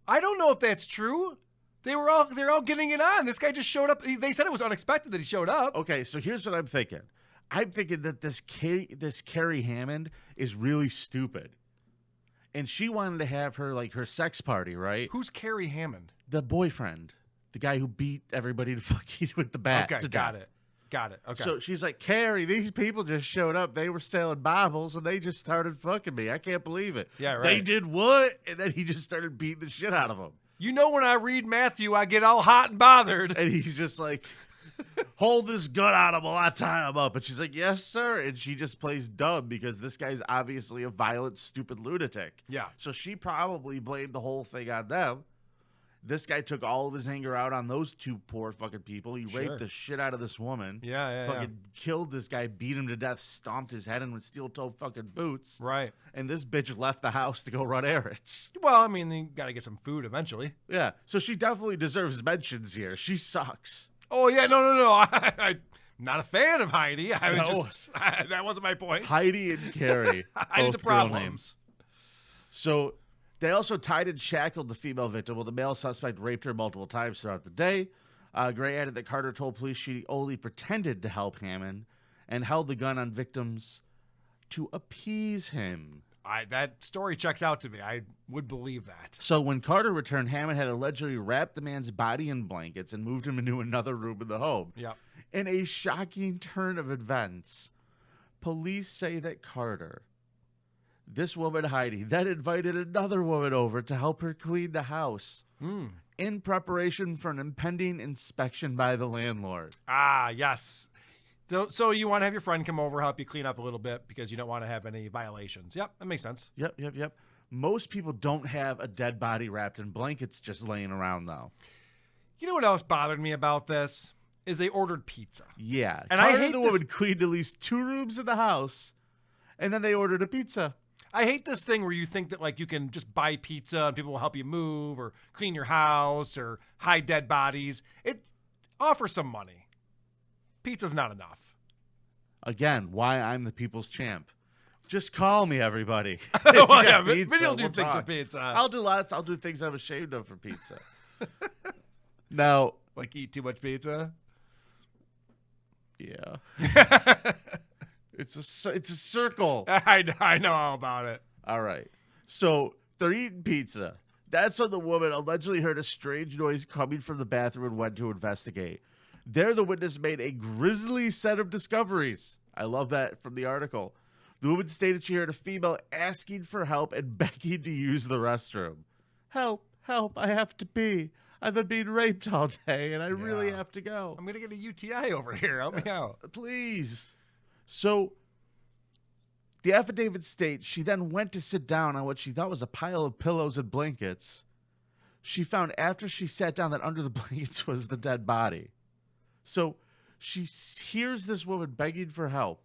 I don't know if that's true. They're all getting it on. This guy just showed up. They said it was unexpected that he showed up. Okay, so here's what I'm thinking. I'm thinking that this Kerry Hammond is really stupid. And she wanted to have her sex party, right? Who's Kerry Hammond? The boyfriend. The guy who beat everybody to fucking with the bat. Okay, to got death. it. Got it. Okay. So she's like, Carrie, these people just showed up. They were selling Bibles, and they just started fucking me. I can't believe it. Yeah, right. They did what? And then he just started beating the shit out of them. You know, when I read Matthew, I get all hot and bothered. And he's just like, hold this gun out of him while I tie him up. And she's like, yes, sir. And she just plays dumb because this guy's obviously a violent, stupid lunatic. Yeah. So she probably blamed the whole thing on them. This guy took all of his anger out on those two poor fucking people. He Sure. raped the shit out of this woman. Yeah. Fucking killed this guy, beat him to death, stomped his head in with steel-toed fucking boots. Right. And this bitch left the house to go run errands. Well, I mean, you got to get some food eventually. Yeah. So she definitely deserves mentions here. She sucks. Oh, yeah. No. I'm not a fan of Heidi. I was No. just that wasn't my point. Heidi and Carrie. Heidi's both a problem. girl names. So they also tied and shackled the female victim, while the male suspect raped her multiple times throughout the day. Gray added that Carter told police she only pretended to help Hammond and held the gun on victims to appease him. That story checks out to me. I would believe that. So when Carter returned, Hammond had allegedly wrapped the man's body in blankets and moved him into another room in the home. Yep. In a shocking turn of events, police say that Carter, this woman Heidi, then invited another woman over to help her clean the house in preparation for an impending inspection by the landlord. Ah, yes. So you want to have your friend come over, help you clean up a little bit because you don't want to have any violations. Yep, that makes sense. Yep. Most people don't have a dead body wrapped in blankets just laying around, though. You know what else bothered me about this? Is they ordered pizza. Yeah. And I I heard hate the woman cleaned at least 2 rooms in the house, and then they ordered a pizza. I hate this thing where you think that like you can just buy pizza and people will help you move or clean your house or hide dead bodies. Offer some money. Pizza's not enough. Again, why I'm the people's champ. Just call me, everybody. Well, yeah, Vinny will do things for pizza. I'll do lots. I'll do things I'm ashamed of for pizza. Now, like eat too much pizza. Yeah. It's a circle. I know all about it. All right. So they're eating pizza. That's when the woman allegedly heard a strange noise coming from the bathroom and went to investigate. There, the witness made a grisly set of discoveries. I love that from the article. The woman stated she heard a female asking for help and begging to use the restroom. Help, I have to pee. I've been being raped all day, and I really have to go. I'm going to get a UTI over here. Help me out. Please. So the affidavit states she then went to sit down on what she thought was a pile of pillows and blankets. She found after she sat down that under the blankets was the dead body. So she hears this woman begging for help.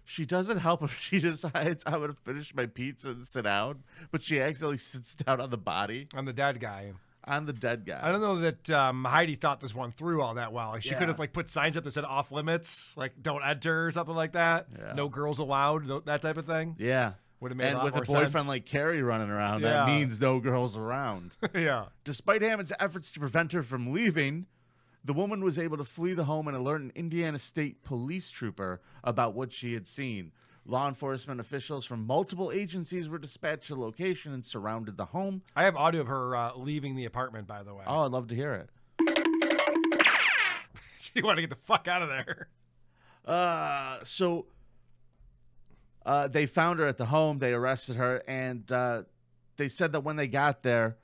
She doesn't help her. She decides, I'm going to finish my pizza and sit down. But she accidentally sits down on the body. On the dead guy. On the dead guy. I don't know that Heidi thought this one through all that well. She could have like put signs up that said off limits, like don't enter or something like that. Yeah. No girls allowed, that type of thing. Yeah. Would have made a lot with more a boyfriend sense. like Carrie running around, Yeah. that means no girls around. Yeah. Despite Hammond's efforts to prevent her from leaving, the woman was able to flee the home and alert an Indiana State police trooper about what she had seen. Law enforcement officials from multiple agencies were dispatched to the location and surrounded the home. I have audio of her leaving the apartment, by the way. Oh, I'd love to hear it. She wanted to get the fuck out of there. So they found her at the home. They arrested her, and they said that when they got there,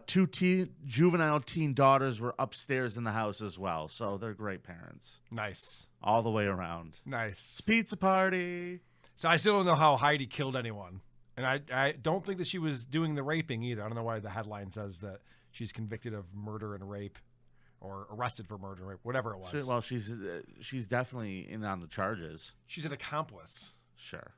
2 juvenile teen daughters were upstairs in the house as well. So they're great parents. Nice. All the way around. Nice. It's pizza party. So I still don't know how Heidi killed anyone. And I don't think that she was doing the raping either. I don't know why the headline says that she's convicted of murder and rape or arrested for murder and rape, whatever it was. Well, she's definitely in on the charges. She's an accomplice. Sure.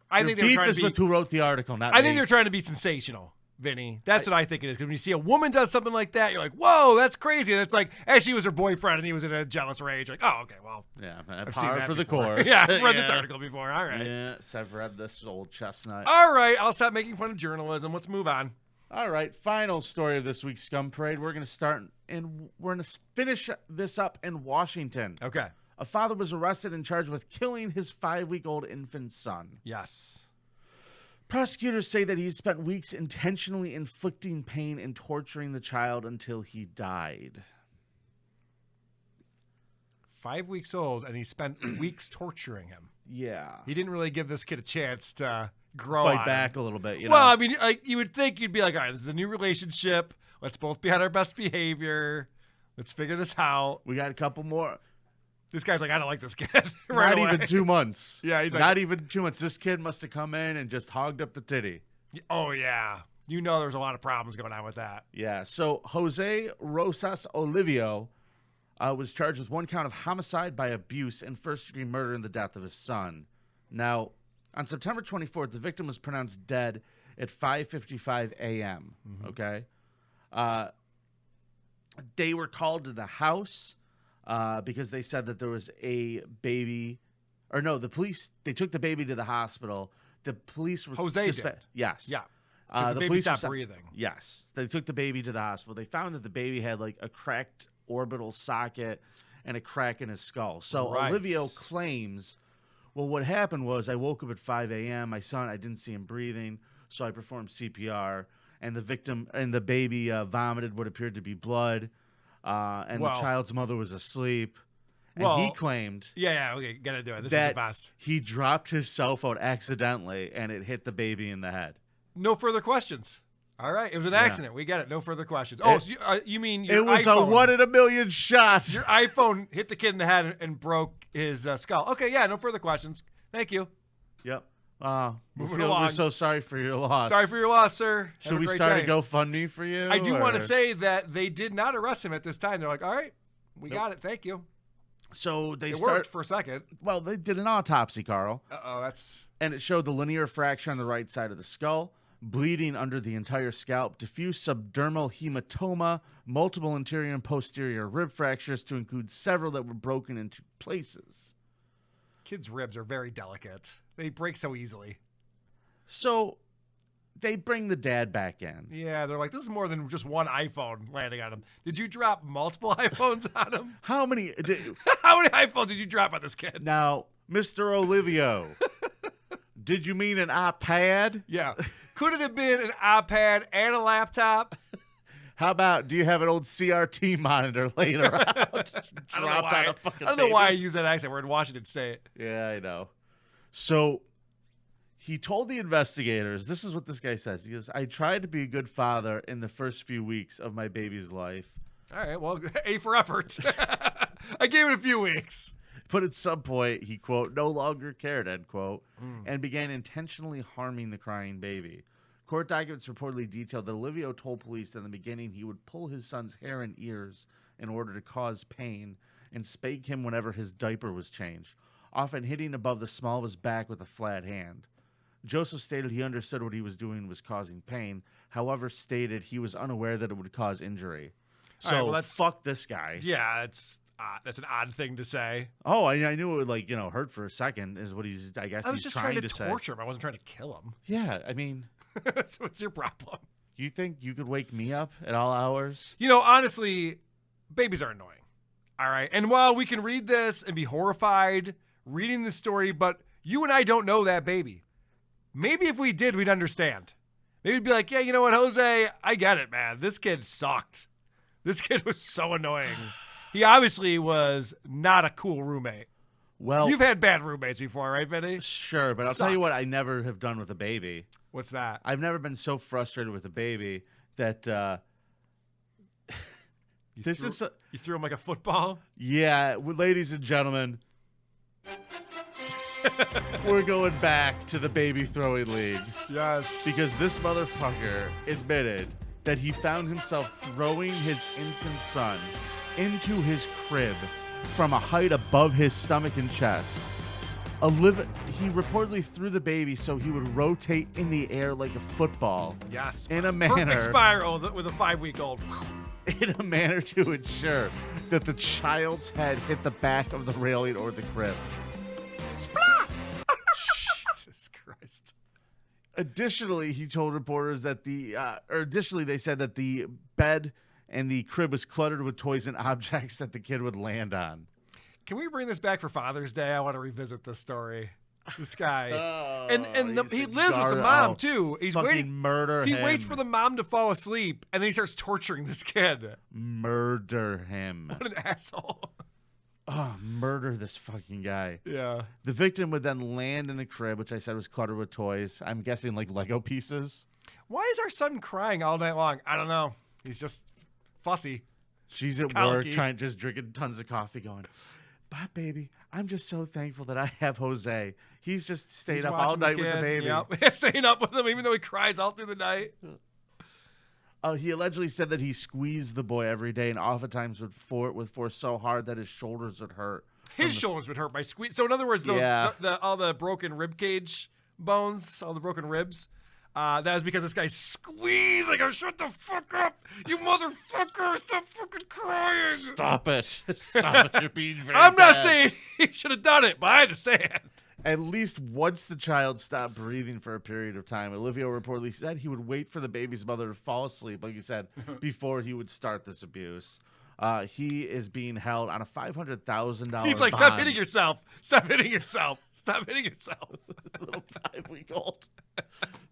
I Your think they were beef trying is to be, with who wrote the article, not I me. think they're trying to be sensational, Vinny. That's what I think it is. Because when you see a woman does something like that, you're like, whoa, that's crazy. And it's like, actually, it was her boyfriend and he was in a jealous rage. Like, oh, okay, well. Yeah, I've par seen that for the before. course. Yeah, I've read this article before. All right. Yes, I've read this old chestnut. All right, I'll stop making fun of journalism. Let's move on. All right, final story of this week's Scum Parade. We're going to start and we're going to finish this up in Washington. Okay. A father was arrested and charged with killing his 5-week-old infant son. Yes. Prosecutors say that he spent weeks intentionally inflicting pain and torturing the child until he died. 5 weeks old, and he spent weeks torturing him. Yeah. He didn't really give this kid a chance to grow Fight on back him. a little bit, you Well, know? I mean, you would think you'd be like, all right, this is a new relationship. Let's both be on our best behavior. Let's figure this out. We got a couple more. This guy's like, I don't like this kid. right Not away. even 2 months. Yeah, he's like, not even 2 months. This kid must have come in and just hogged up the titty. Oh, yeah. You know there's a lot of problems going on with that. Yeah. So Jose Rosas Olivio was charged with 1 count of homicide by abuse and first-degree murder in the death of his son. Now, on September 24th, the victim was pronounced dead at 5:55 a.m. Mm-hmm. Okay. They were called to the house because they said that there was a baby. Or no, the police, they took the baby to the hospital. The police were... Jose did. Yes. Yeah. Because the baby police stopped were breathing. Yes. They took the baby to the hospital. They found that the baby had like a cracked orbital socket and a crack in his skull. So Right. Olivio claims, well, what happened was I woke up at 5 a.m. My son, I didn't see him breathing, so I performed CPR. And the victim and the baby vomited what appeared to be blood. And the child's mother was asleep. And he claimed okay, gotta do it. This is that the best. he dropped his cell phone accidentally and it hit the baby in the head. No further questions. All right. It was an accident. We get it. No further questions. Oh, so you mean your It was iPhone, a 1 in a million shot. Your iPhone hit the kid in the head and broke his skull. Okay, yeah, no further questions. Thank you. Yep. Moving along. We're so sorry for your loss. Sorry for your loss, sir. Should we start a GoFundMe for you? I do want to say that they did not arrest him at this time. They're like, all right, we got it. Thank you. So It worked for a second. Well, they did an autopsy, Carl. And it showed the linear fracture on the right side of the skull, bleeding under the entire scalp, diffuse subdermal hematoma, multiple anterior and posterior rib fractures to include several that were broken into places. Kids' ribs are very delicate. They break so easily. So they bring the dad back in. Yeah, they're like, this is more than just one iPhone landing on him. Did you drop multiple iPhones on him? How many iPhones did you drop on this kid? Now, Mr. Olivio, did you mean an iPad? Yeah. Could it have been an iPad and a laptop? How about, do you have an old CRT monitor laying around? I don't know why I use that accent. We're in Washington State. Yeah, I know. So he told the investigators, this is what this guy says. He goes, I tried to be a good father in the first few weeks of my baby's life. All right, well, A for effort. I gave it a few weeks. But at some point, he, quote, no longer cared, end quote, and began intentionally harming the crying baby. Court documents reportedly detailed that Olivio told police that in the beginning he would pull his son's hair and ears in order to cause pain and spank him whenever his diaper was changed, often hitting above the small of his back with a flat hand. Joseph stated he understood what he was doing was causing pain, however stated he was unaware that it would cause injury. So fuck this guy. Yeah, that's an odd thing to say. Oh, I knew it would hurt for a second is what he's I guess he's trying to say. Torture him. I wasn't trying to kill him. Yeah, I mean, so what's your problem? You think you could wake me up at all hours? Honestly, babies are annoying. All right. And while we can read this and be horrified reading the story, but you and I don't know that baby. Maybe if we did, we'd understand. Maybe we'd be like, yeah, you know what, Jose? I get it, man. This kid sucked. This kid was so annoying. He obviously was not a cool roommate. Well, you've had bad roommates before, right, Benny? Sure, but I'll tell you what I never have done with a baby. What's that? I've never been so frustrated with a baby that you threw him like a football? Yeah, ladies and gentlemen, we're going back to the baby throwing league. Yes. Because this motherfucker admitted that he found himself throwing his infant son into his crib from a height above his stomach and chest. He reportedly threw the baby so he would rotate in the air like a football. Yes. In a manner. Perfect spiral with a 5-week-old. In a manner to ensure that the child's head hit the back of the railing or the crib. Splat! Jesus Christ. Additionally, he told reporters that they said that the bed and the crib was cluttered with toys and objects that the kid would land on. Can we bring this back for Father's Day? I want to revisit this story. This guy, he lives with the mom too. He's waiting. Murder him. He waits for the mom to fall asleep, and then he starts torturing this kid. Murder him. What an asshole. Oh, murder this fucking guy. Yeah. The victim would then land in the crib, which I said was cluttered with toys. I'm guessing like Lego pieces. Why is our son crying all night long? I don't know. He's just fussy. She's at work just drinking tons of coffee going, bye, baby. I'm just so thankful that I have Jose. He's just stayed up all night with the baby. Yep. Staying up with him even though he cries all through the night. He allegedly said that he squeezed the boy every day and oftentimes would force so hard that his shoulders would hurt. His shoulders would hurt by squeeze. So in other words, all the broken rib cage bones, all the broken ribs, that was because this guy squeezed. Like, shut the fuck up, you motherfucker! Stop fucking crying! Stop it! Stop it! You're being very I'm not bad. saying he should have done it, but I understand. At least once the child stopped breathing for a period of time, Olivio reportedly said he would wait for the baby's mother to fall asleep, like you said, before he would start this abuse. He is being held on a $500,000 He's like, stop hitting yourself. Stop hitting yourself. Stop hitting yourself. Little 5-week-old.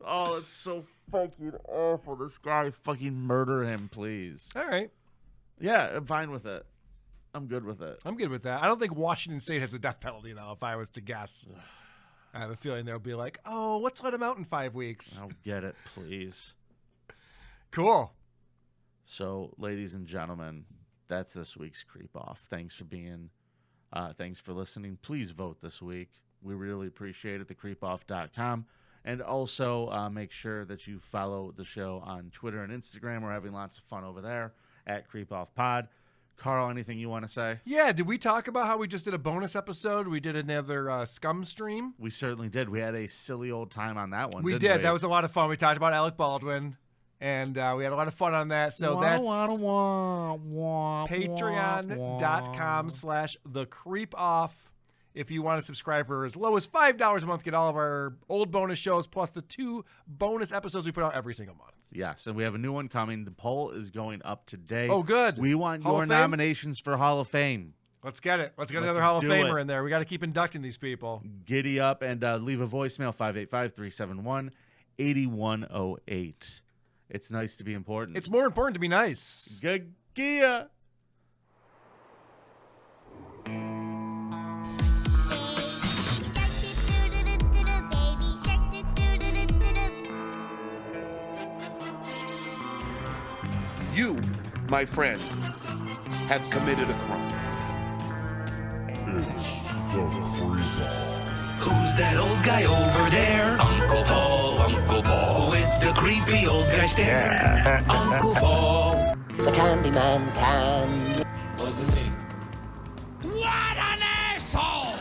Oh, it's so fucking awful. This guy, fucking murder him, please. All right. Yeah, I'm fine with it. I'm good with it. I'm good with that. I don't think Washington State has the death penalty, though, if I was to guess. I have a feeling they'll be like, oh, let's let him out in 5 weeks. I'll get it, please. Cool. So, ladies and gentlemen, that's this week's Creep Off. Thanks for listening. Please vote this week. We really appreciate it, thecreepoff.com. And also make sure that you follow the show on Twitter and Instagram. We're having lots of fun over there at CreepOffPod. Carl, anything you want to say? Yeah, did we talk about how we just did a bonus episode? We did another Scum stream. We certainly did. We had a silly old time on that one. We didn't did. we? That was a lot of fun. We talked about Alec Baldwin, and we had a lot of fun on that. So that's patreon.com/thecreepoff. If you want to subscribe for as low as $5 a month, get all of our old bonus shows plus the 2 bonus episodes we put out every single month. Yes, and we have a new one coming. The poll is going up today. Oh, good. We want Hall your of Fame? nominations for Hall of Fame. Let's get it. Let's get Let's another Hall of do Famer it. in there. We got to keep inducting these people. Giddy up and leave a voicemail, 585-371-8108. It's nice to be important. It's more important to be nice. Gia. You, my friend, have committed a crime. It's the Creep-Off. Who's that old guy over there? Uncle Paul, with the creepy old guy stare. Uncle Paul. The Candyman can. Wasn't me. What an asshole!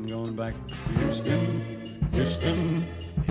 Going back to Houston, Houston.